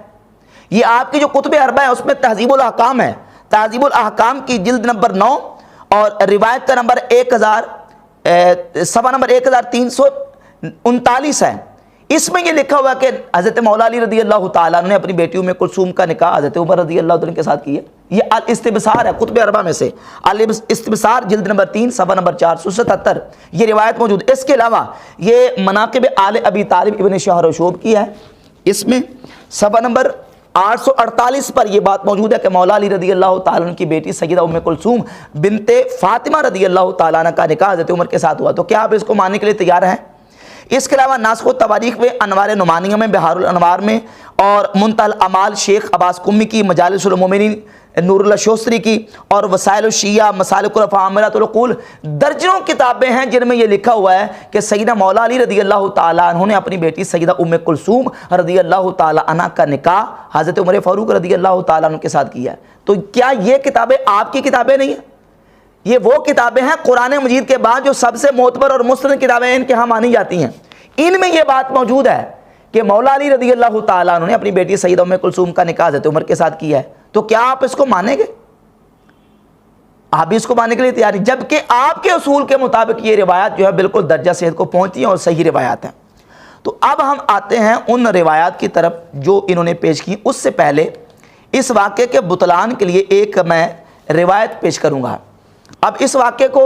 یہ آپ کی جو کتب اربع ہے اس میں تہذیب الاحکام ہے، تہذیب الاحکام کی جلد نمبر 9 اور روایت کا نمبر 1000 صفحہ نمبر 1339 ہے. اس میں یہ لکھا ہوا کہ حضرت مولا علی رضی اللہ تعالیٰ عنہ نے اپنی بیٹی ام کلثوم کا نکاح حضرت عمر رضی اللہ تعالیٰ کے ساتھ کیا. یہ الاستبصار ہے کتب اربعہ میں سے، الاستبصار جلد نمبر 3 صفحہ نمبر 477 یہ روایت موجود ہے. اس کے علاوہ یہ مناقب آل ابی طالب ابن شہر و شوب کی ہے، اس میں صفحہ نمبر 848 پر یہ بات موجود ہے کہ مولا علی رضی اللہ تعالیٰ عنہ کی بیٹی سیدہ ام کلثوم بنت فاطمہ رضی اللہ تعالیٰ عنہ کا نکاح حضرت عمر کے ساتھ ہوا. تو کیا آپ اس کو ماننے کے لیے تیار ہیں؟ اس کے علاوہ ناسخ و تواریخ میں، انوار نعمانیہ میں، بہار الانوار میں، اور منتہی الاعمال شیخ عباس قمی کی، مجالس المومنین نور اللہ شوستری کی، اور وسائل الشیعہ، مسالک الرفع، عامرات العقول، درجنوں کتابیں ہیں جن میں یہ لکھا ہوا ہے کہ سیدہ مولا علی رضی اللہ تعالیٰ عنہ نے اپنی بیٹی سیدہ ام کلثوم رضی اللہ تعالیٰ عنہ کا نکاح حضرت عمر فاروق رضی اللہ تعالیٰ عنہ کے ساتھ کیا ہے. تو کیا یہ کتابیں آپ کی کتابیں نہیں ہیں؟ یہ وہ کتابیں ہیں قرآن مجید کے بعد جو سب سے معتبر اور مستند کتابیں ان کے ہاں مانی جاتی ہیں. ان میں یہ بات موجود ہے کہ مولا علی رضی اللہ تعالیٰ عنہ نے اپنی بیٹی سیدہ ام کلثوم کا نکاح حضرت عمر کے ساتھ کیا ہے. تو کیا آپ اس کو مانیں گے؟ آپ بھی اس کو ماننے کے لیے تیار ہیں، جبکہ آپ کے اصول کے مطابق یہ روایات جو ہے بالکل درجہ صحت کو پہنچتی ہیں اور صحیح روایات ہیں. تو اب ہم آتے ہیں ان روایات کی طرف جو انہوں نے پیش کی. اس سے پہلے اس واقعے کے بطلان کے لیے ایک میں روایت پیش کروں گا. اب اس واقعے کو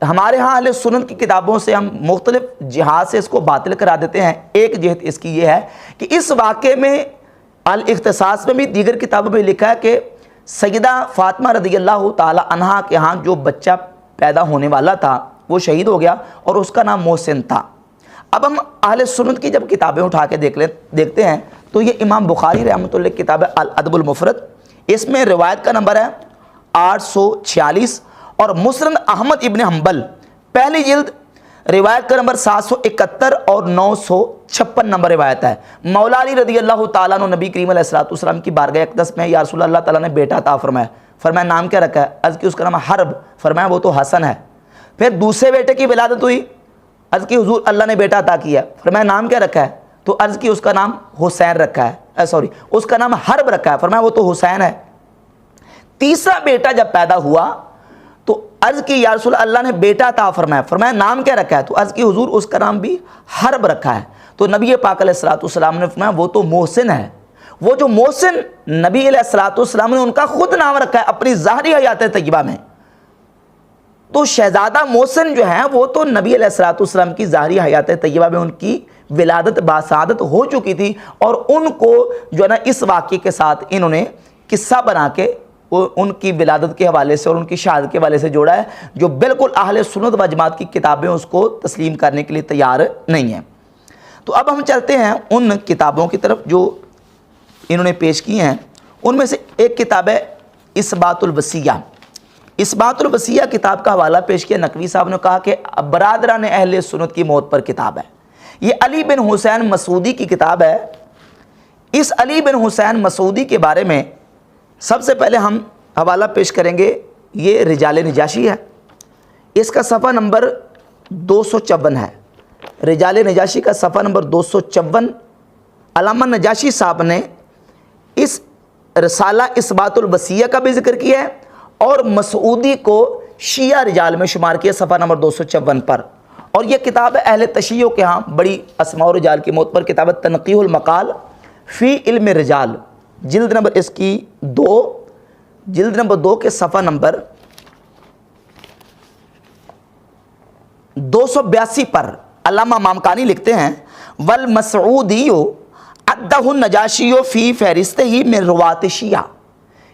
ہمارے ہاں اہل سنت کی کتابوں سے ہم مختلف جہات سے اس کو باطل کرا دیتے ہیں. ایک جہت اس کی یہ ہے کہ اس واقعے میں الاختصاص میں بھی دیگر کتابوں میں لکھا ہے کہ سیدہ فاطمہ رضی اللہ تعالی عنہا کے ہاں جو بچہ پیدا ہونے والا تھا وہ شہید ہو گیا اور اس کا نام محسن تھا. اب ہم اہل سنت کی جب کتابیں اٹھا کے دیکھتے ہیں تو یہ امام بخاری رحمۃ اللہ کی کتاب ہے الادب المفرد، اس میں روایت کا نمبر ہے 846، اور مسند احمد ابن حنبل پہلی جلد روایت کا نمبر 771 اور 956 نمبر روایت ہے. مولا علی رضی اللہ تعالیٰ عنہ نبی کریم علیہ الصلوۃ والسلام کی بارگاہ اقدس میں یا رسول اللہ تعالیٰ نے بیٹا عطا فرمایا. فرمایا نام کیا رکھا ہے؟ عرض کی اس کا نام حرب. فرمایا وہ تو حسن ہے. پھر دوسرے بیٹے کی ولادت ہوئی، عرض کی حضور اللہ نے بیٹا عطا کیا. فرمایا نام کیا رکھا ہے؟ تو عرض کی اس کا نام حسین رکھا ہے، اس کا نام حرب رکھا ہے. فرمایا وہ تو حسین ہے. تیسرا بیٹا جب پیدا ہوا تو عرض کی یا رسول اللہ نے بیٹا عطا فرمایا. فرمایا نام کیا رکھا ہے؟ تو عرض کی حضور اس کا نام بھی حرب رکھا ہے. تو نبی پاک علیہ الصلوۃ والسلام نے فرمایا وہ تو محسن ہے. وہ جو محسن نبی علیہ الصلوۃ والسلام نے ان کا خود نام رکھا ہے اپنی ظاہری حیات طیبہ میں. تو شہزادہ محسن جو ہے وہ تو نبی علیہ الصلوۃ والسلام کی ظاہری حیات طیبہ میں ان کی ولادت باسعادت ہو چکی تھی، اور ان کو جو ہے نا اس واقعے کے ساتھ انہوں نے قصہ بنا کے ان کی ولادت کے حوالے سے اور ان کی شہادت کے حوالے سے جوڑا ہے، جو بالکل اہل سنت و جماعت کی کتابیں اس کو تسلیم کرنے کے لیے تیار نہیں ہیں. تو اب ہم چلتے ہیں ان کتابوں کی طرف جو انہوں نے پیش کی ہیں. ان میں سے ایک کتاب ہے اثبات الوصیہ. اثبات الوصیہ کتاب کا حوالہ پیش کیا نقوی صاحب نے، کہا کہ برادران اہل سنت کی موت پر کتاب ہے. یہ علی بن حسین مسعودی کی کتاب ہے. اس علی بن حسین مسعودی کے بارے میں سب سے پہلے ہم حوالہ پیش کریں گے، یہ رجال نجاشی ہے. اس کا صفحہ نمبر 254 ہے. رجال نجاشی کا صفحہ نمبر 254. علامہ نجاشی صاحب نے اس رسالہ اثبات الوصیہ کا بھی ذکر کیا ہے اور مسعودی کو شیعہ رجال میں شمار کیا صفحہ نمبر 254 پر. اور یہ کتاب ہے اہل تشیع کے ہاں بڑی اسماء و رجال کی موت پر کتاب ہے تنقیح المقال فی علم رجال، جلد نمبر اس کی 2، جلد نمبر 2 کے صفحہ نمبر 282 پر علامہ مامکانی لکھتے ہیں والمسعودی عدہ النجاشی فی فہرستہ من روات شیعہ،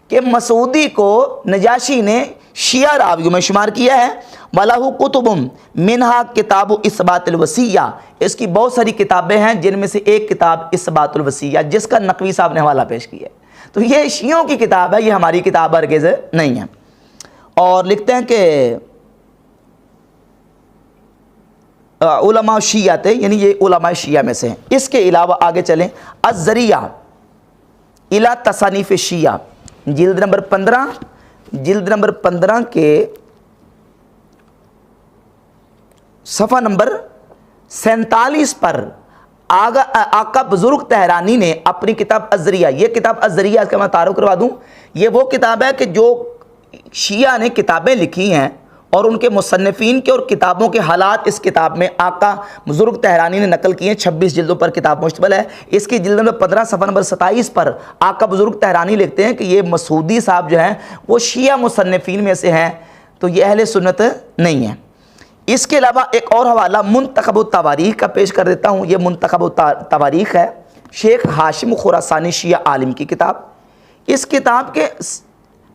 کہ مسعودی کو نجاشی نے شیعہ راویوں میں شمار کیا ہے. وَلَهُ كُتُبٌ مِنْهَا کتاب اثبات الوصیہ، اس کی بہت ساری کتابیں ہیں جن میں سے ایک کتاب اثبات الوصیہ جس کا نقوی صاحب نے حوالہ پیش کیا ہے. تو یہ شیعوں کی کتاب ہے، یہ ہماری کتاب ہرگز نہیں ہے. اور لکھتے ہیں کہ علماء شیعہ تھے، یعنی یہ علماء شیعہ میں سے ہیں. اس کے علاوہ آگے چلیں، الذریعہ الی تصانیف شیعہ، جلد نمبر 15 کے صفحہ نمبر 47 پر آقا بزرگ تہرانی نے اپنی کتاب الذریعہ، یہ کتاب الذریعہ کا میں تعارف کروا دوں، یہ وہ کتاب ہے کہ جو شیعہ نے کتابیں لکھی ہیں اور ان کے مصنفین کے اور کتابوں کے حالات اس کتاب میں آقا بزرگ طہرانی نے نقل کیے ہیں۔ 26 جلدوں پر کتاب مشتمل ہے۔ اس کی جلد نمبر 15 صفحہ نمبر 27 پر آقا بزرگ طہرانی لکھتے ہیں کہ یہ مسعودی صاحب جو ہیں وہ شیعہ مصنفین میں سے ہیں، تو یہ اہل سنت نہیں ہیں۔ اس کے علاوہ ایک اور حوالہ منتخب التواریخ کا پیش کر دیتا ہوں۔ یہ منتخب التواریخ ہے، شیخ ہاشم خراسانی شیعہ عالم کی کتاب۔ اس کتاب کے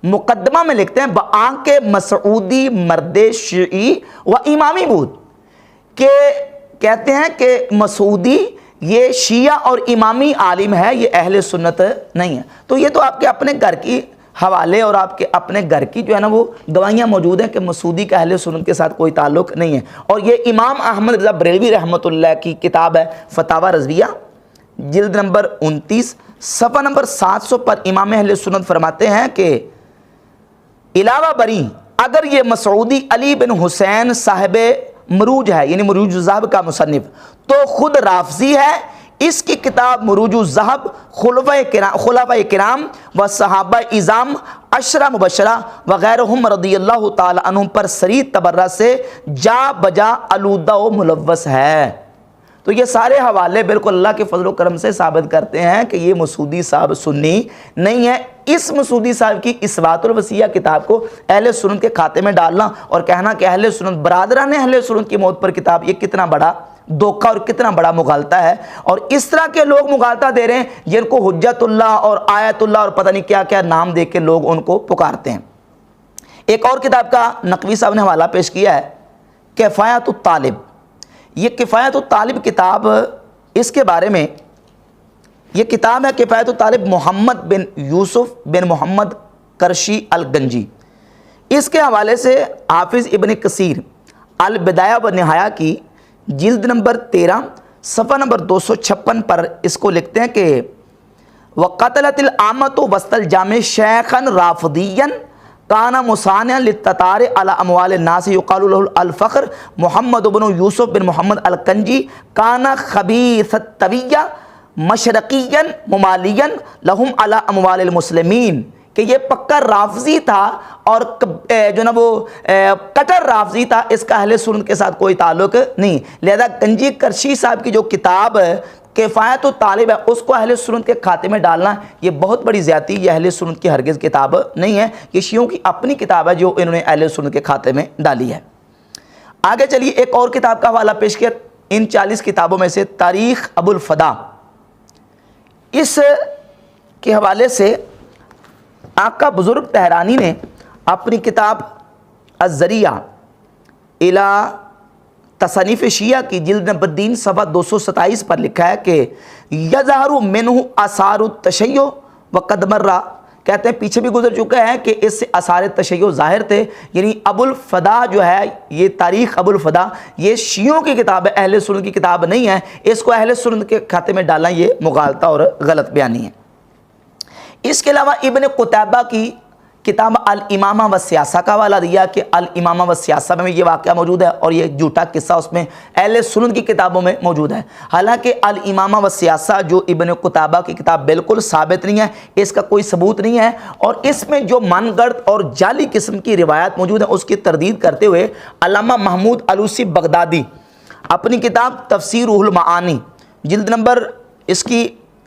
مقدمہ میں لکھتے ہیں بآنک مسعودی مرد شیعی و امامی بود، کہ کہتے ہیں کہ مسعودی یہ شیعہ اور امامی عالم ہے، یہ اہل سنت نہیں ہے۔ تو یہ تو آپ کے اپنے گھر کی حوالے اور آپ کے اپنے گھر کی جو ہے نا وہ گواہیاں موجود ہیں کہ مسعودی کا اہل سنت کے ساتھ کوئی تعلق نہیں ہے۔ اور یہ امام احمد رضا بریلوی رحمۃ اللہ کی کتاب ہے فتاوی رضویہ، جلد نمبر 29 صفحہ نمبر 700 پر امام اہل سنت فرماتے ہیں کہ علاوہ بری اگر یہ مسعودی علی بن حسین صاحب مروج ہے، یعنی مروج الذہب کا مصنف، تو خود رافضی ہے۔ اس کی کتاب مروج الذہب خلفائے کرام و صحابہ اعظام عشرہ مبشرہ وغیرہم رضی اللہ تعالی عنہم پر سری تبرہ سے جا بجا آلودہ و ملوث ہے۔ تو یہ سارے حوالے بالکل اللہ کے فضل و کرم سے ثابت کرتے ہیں کہ یہ مسعودی صاحب سنی نہیں ہے۔ اس مسعودی صاحب کی اسوات الوصیہ کتاب کو اہل سنت کے کھاتے میں ڈالنا اور کہنا کہ اہل سنت برادران اہل سنت کی موت پر کتاب، یہ کتنا بڑا دھوکہ اور کتنا بڑا مغالطہ ہے۔ اور اس طرح کے لوگ مغالطہ دے رہے ہیں جن کو حجت اللہ اور آیت اللہ اور پتہ نہیں کیا کیا نام دے کے لوگ ان کو پکارتے ہیں۔ ایک اور کتاب کا نقوی صاحب نے حوالہ پیش کیا ہے، کفایت الطالب۔ یہ کفایت الطالب کتاب، اس کے بارے میں یہ کتاب ہے کفایت الطالب محمد بن یوسف بن محمد کرشی الگنجی۔ اس کے حوالے سے حافظ ابن کثیر البدایہ و نہایہ کی جلد نمبر 13 صفحہ نمبر 256 پر اس کو لکھتے ہیں کہ وَقَتَلَتِ الْعَامَّةُ وَسْطَ الْجَامِ شَيْخًا رَافِضِيًّا کانا مصانعا للتتار علی اموال الناس یقال له الفخر محمد بن یوسف بن محمد الکنجی کانا خبیث الطبیہ مشرقیا ممالیا لہم علی اموال المسلمین، کہ یہ پکا رافضی تھا اور جو نا وہ کٹر رافضی تھا، اس کا اہل سنت کے ساتھ کوئی تعلق نہیں۔ لہذا کنجی کرشی صاحب کی جو کتاب کفایت الطالب ہے اس کو اہل سنت کے کھاتے میں ڈالنا یہ بہت بڑی زیادتی، یہ اہل سنت کی ہرگز کتاب نہیں ہے، یہ شیعوں کی اپنی کتاب ہے جو انہوں نے اہل سنت کے کھاتے میں ڈالی ہے۔ آگے چلیے ایک اور کتاب کا حوالہ پیش کیا، ان 40 کتابوں میں سے تاریخ ابو الفدا۔ اس کے حوالے سے آقا بزرگ طہرانی نے اپنی کتاب الذریعہ الی تصنیف شیعہ کی جلد نمبر 3 صفحہ 227 پر لکھا ہے کہ یظہر منہ آثار التشیع وقد مر، کہتے ہیں پیچھے بھی گزر چکا ہے کہ اس سے آثار تشیع ظاہر تھے۔ یعنی ابو الفدا جو ہے، یہ تاریخ ابو الفدا، یہ شیعوں کی کتاب ہے، اہل سنت کی کتاب نہیں ہے، اس کو اہل سنت کے کھاتے میں ڈالنا یہ مغالطہ اور غلط بیانی ہے۔ اس کے علاوہ ابن قتیبہ کی کتاب الامامہ و سیاسہ کا حوالہ دیا کہ الامامہ و سیاسہ میں یہ واقعہ موجود ہے اور یہ جھوٹا قصہ اس میں اہل سنت کی کتابوں میں موجود ہے۔ حالانکہ الامامہ و سیاسہ جو ابن قتیبہ کی کتاب بالکل ثابت نہیں ہے، اس کا کوئی ثبوت نہیں ہے، اور اس میں جو من گڑت اور جعلی قسم کی روایات موجود ہیں اس کی تردید کرتے ہوئے علامہ محمود علوسی بغدادی اپنی کتاب تفسیر روح المعانی جلد نمبر اس کی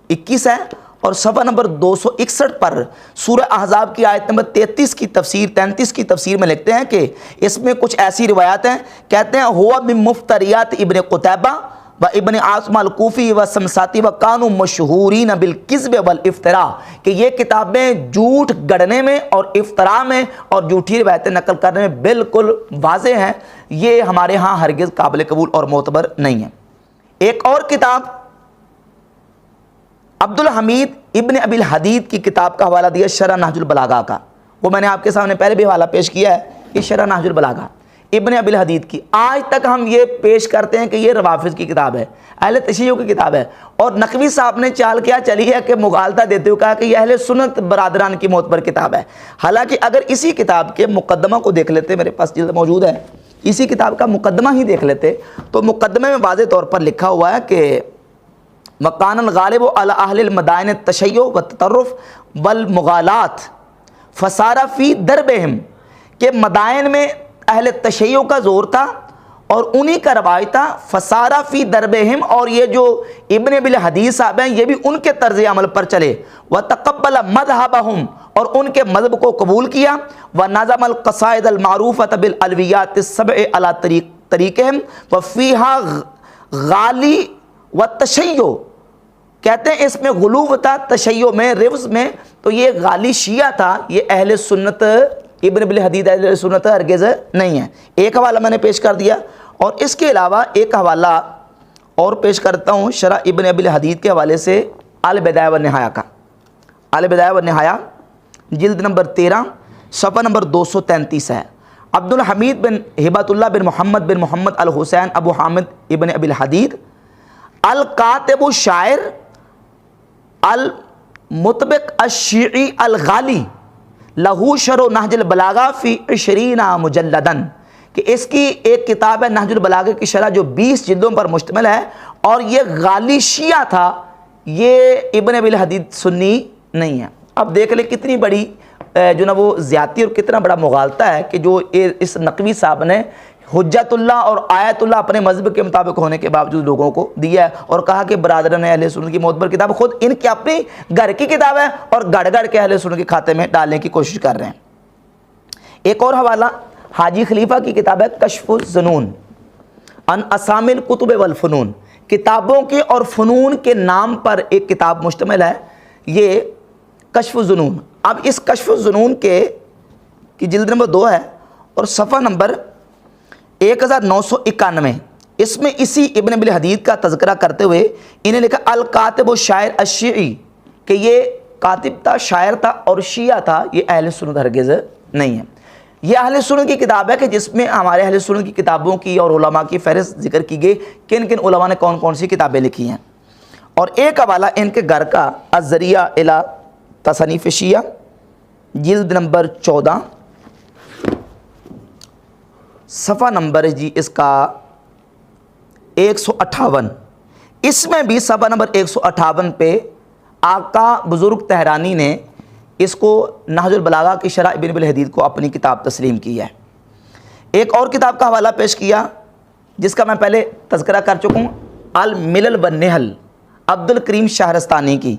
21 ہے اور صفحہ نمبر 261 پر سورہ احزاب کی آیت نمبر 33 کی تفسیر میں لکھتے ہیں کہ اس میں کچھ ایسی روایات ہیں، کہتے ہیں ہوا من مفتریات ابن قتیبہ و ابن عاصم الکوفی و سمساتی و کانوا مشہورین بالکذب والافتراء، کہ یہ کتابیں جھوٹ گڑنے میں اور افتراء میں اور جھوٹی روایتیں نقل کرنے میں بالکل واضح ہیں، یہ ہمارے ہاں ہرگز قابل قبول اور معتبر نہیں ہے۔ ایک اور کتاب عبد الحمید ابن ابی الحدید کی کتاب کا حوالہ دیا شرح نہج البلاغہ کا، وہ میں نے آپ کے سامنے پہلے بھی حوالہ پیش کیا ہے، یہ شرح نہج البلاغہ ابن ابی الحدید کی۔ آج تک ہم یہ پیش کرتے ہیں کہ یہ روافض کی کتاب ہے، اہل تشیع کی کتاب ہے، اور نقوی صاحب نے چال کیا چلی ہے کہ مغالطہ دیتے ہوئے کہا کہ یہ اہل سنت برادران کی موت پر کتاب ہے۔ حالانکہ اگر اسی کتاب کے مقدمہ کو دیکھ لیتے، میرے پاس جلد موجود ہے، اسی کتاب کا مقدمہ ہی دیکھ لیتے تو مقدمے میں واضح طور پر لکھا ہوا ہے کہ وَقَانَ الْغَالِبُ عَلَى أَهْلِ الْمَدَائِنِ التَّشَيُّعُ وَالتَّطَرُّفِ وَالْمُغَالَاةِ فَصَارَ فِي دَرْبِهِمْ، کہ مدائن میں اہل تشیع کا زور تھا اور انہی کا روایت تھا، فسارا فی دربہم، اور یہ جو ابن ابی الحدیث صاحب ہیں یہ بھی ان کے طرز عمل پر چلے، وتقبل مذہبہم، اور ان کے مذہب کو قبول کیا، ونظم القصائد المعروفۃ بالالویات السبع علی طریقہم وفیہا غالی والتشیع، کہتے ہیں اس میں غلو تھا تشیع میں، رفض میں، تو یہ غالی شیعہ تھا، یہ اہل سنت ابن ابی الحدیث اہل سنت ہرگز نہیں ہے۔ ایک حوالہ میں نے پیش کر دیا، اور اس کے علاوہ ایک حوالہ اور پیش کرتا ہوں شرح ابن ابی الحدیث کے حوالے سے، البدایہ والنہایہ کا، البدایہ والنہایہ جلد نمبر 13 صفحہ نمبر 233 ہے۔ عبد الحمید بن ہبۃ اللہ بن محمد الحسین ابو حامد ابن ابی الحدیث الکاتب الشاعر المطبق الشیعی الغالی لہو شرح نہج البلاغہ فی 20 مجلداً، کہ اس کی ایک کتاب ہے نہج البلاغہ کی شرح جو 20 جلدوں پر مشتمل ہے، اور یہ غالی شیعہ تھا، یہ ابن ابی الحدیث سنی نہیں ہے۔ اب دیکھ لیں کتنی بڑی جو نا وہ زیادتی اور کتنا بڑا مغالطہ ہے کہ جو اس نقوی صاحب نے حجت اللہ اور آیت اللہ اپنے مذہب کے مطابق ہونے کے باوجود لوگوں کو دیا ہے، اور کہا کہ برادران اہل سنت کی معتبر کتاب، خود ان کی اپنی گھر کی کتاب ہے اور گڑ گڑ کے اہل سنت کے کھاتے میں ڈالنے کی کوشش کر رہے ہیں۔ ایک اور حوالہ حاجی خلیفہ کی کتاب ہے کشف الظنون عن اسامی الکتب والفنون، کتابوں کے اور فنون کے نام پر ایک کتاب مشتمل ہے یہ کشف الظنون۔ اب اس کشف الظنون کی جلد نمبر 2 ہے اور صفحہ نمبر 1991، اس میں اسی ابن ابی الحدیث کا تذکرہ کرتے ہوئے انہیں لکھا الکاتب الشاعر الشیعی، کہ یہ کاتب تھا، شاعر تھا اور شیعہ تھا، یہ اہل سنت ہرگز نہیں ہے۔ یہ اہل سنت کی کتاب ہے کہ جس میں ہمارے اہل سنت کی کتابوں کی اور علماء کی فہرست ذکر کی گئی، کن کن علماء نے کون کون سی کتابیں لکھی ہیں۔ اور ایک حوالہ ان کے گھر کا الذریعہ الی تصنیف شیعہ جلد نمبر 14 صفحہ نمبر جی اس کا 158، اس میں بھی صفحہ نمبر 158 پہ آقا بزرگ تہرانی نے اس کو نہج البلاغہ کی شرح ابن ابی الحدیث کو اپنی کتاب تسلیم کی ہے۔ ایک اور کتاب کا حوالہ پیش کیا جس کا میں پہلے تذکرہ کر چکا ہوں، الملل والنحل، عبد الکریم شہرستانی کی۔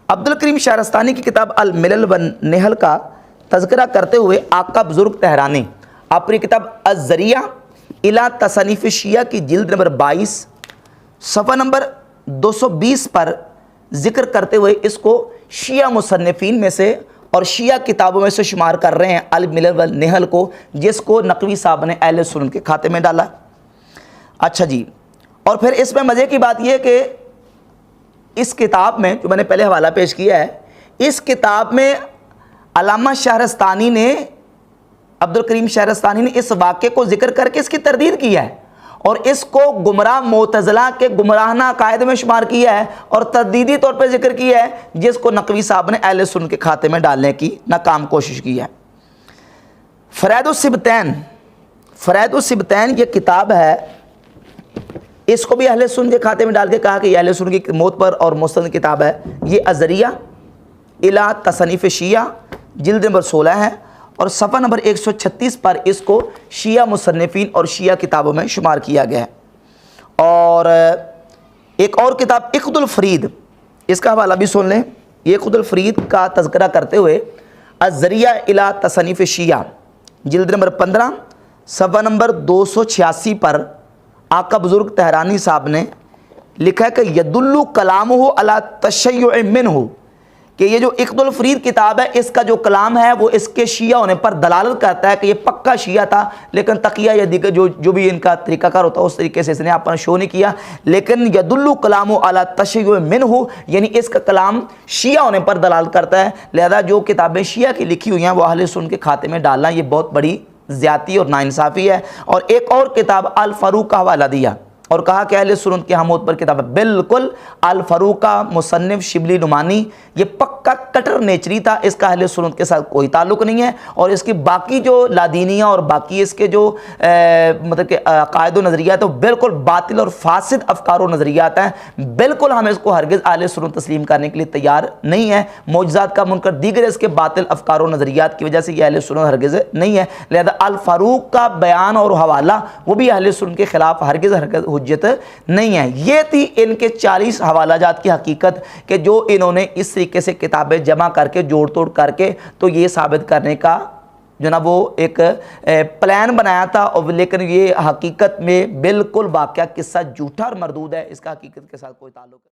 عبد الکریم شہرستانی کی کتاب الملل والنحل کا تذکرہ کرتے ہوئے آقا بزرگ تہرانی اپنی کتاب الذریعہ الی تصنیف شیعہ کی جلد نمبر 22 صفحہ نمبر 220 پر ذکر کرتے ہوئے اس کو شیعہ مصنفین میں سے اور شیعہ کتابوں میں سے شمار کر رہے ہیں الملل والنحل کو، جس کو نقوی صاحب نے اہل سنت کے کھاتے میں ڈالا۔ اچھا جی، اور پھر اس میں مزے کی بات یہ ہے کہ اس کتاب میں جو میں نے پہلے حوالہ پیش کیا ہے، اس کتاب میں علامہ شہرستانی نے، عبد الکریم شہرستانی نے اس واقعے کو ذکر کر کے اس کی تردید کی ہے، اور اس کو گمراہ معتزلہ کے گمراہانہ عقائد میں شمار کیا ہے اور تردیدی طور پہ ذکر کیا ہے، جس کو نقوی صاحب نے اہل سنت کے کھاتے میں ڈالنے کی ناکام کوشش کی ہے۔ فرید السبتین، فرید السبتین یہ کتاب ہے، اس کو بھی اہل سنت کے کھاتے میں ڈال کے کہا کہ یہ اہل سنت کی معتبر اور مستند کتاب ہے۔ یہ الذریعہ الی تصنیف شیعہ جلد نمبر 16 ہے اور صفحہ نمبر 136 پر اس کو شیعہ مصنفین اور شیعہ کتابوں میں شمار کیا گیا ہے۔ اور ایک اور کتاب عقد الفرید، اس کا حوالہ بھی سن لیں۔ یہ عقد الفرید کا تذکرہ کرتے ہوئے الذریعہ الی تصنیف شیعہ جلد نمبر 15 صفحہ نمبر 286 پر آقا بزرگ تہرانی صاحب نے لکھا ہے کہ یدل کلامہ علی تشیع منہ، کہ یہ جو عقد الفرید کتاب ہے اس کا جو کلام ہے وہ اس کے شیعہ ہونے پر دلالت کرتا ہے کہ یہ پکا شیعہ تھا، لیکن تقیہ یا دیگر جو بھی ان کا طریقہ کار ہوتا ہے اس طریقے سے اس نے اپنا شو نہیں کیا، لیکن یدل کلامہ علی تشیع منہ، یعنی اس کا کلام شیعہ ہونے پر دلالت کرتا ہے، لہذا جو کتابیں شیعہ کی لکھی ہوئی ہیں وہ اہل سنت کے کھاتے میں ڈالنا یہ بہت بڑی زیادتی اور ناانصافی ہے۔ اور ایک اور کتاب الفاروق کا حوالہ دیا، اور کہا کہ اہل سنت کی ہم پر کتاب ہے۔ بالکل الفروقہ مصنف شبلی نعمانی یہ پکا کٹر نیچری تھا، اس کا اہل سنت کے ساتھ کوئی تعلق نہیں ہے، اور اس کی باقی جو لادینیاں اور باقی اس کے جو مطلب کہ عقائد و نظریات ہیں وہ بالکل باطل اور فاسد افکار و نظریات ہیں، بالکل ہم اس کو ہرگز اہل سنت تسلیم کرنے کے لیے تیار نہیں ہے۔ معجزات کا منکر دیگر اس کے باطل افکار و نظریات کی وجہ سے یہ اہل سنت ہرگز نہیں ہے، لہذا الفاروق کا بیان اور حوالہ وہ بھی اہل سنت کے خلاف ہرگز حجت نہیں ہے۔ یہ تھی ان کے 40 حوالہ جات کی حقیقت کہ جو انہوں نے اس طریقے سے کتابیں جمع کر کے جوڑ توڑ کر کے تو یہ ثابت کرنے کا جو نا وہ ایک پلان بنایا تھا، اور لیکن یہ حقیقت میں بالکل واقعہ قصہ جھوٹا اور مردود ہے، اس کا حقیقت کے ساتھ کوئی تعلق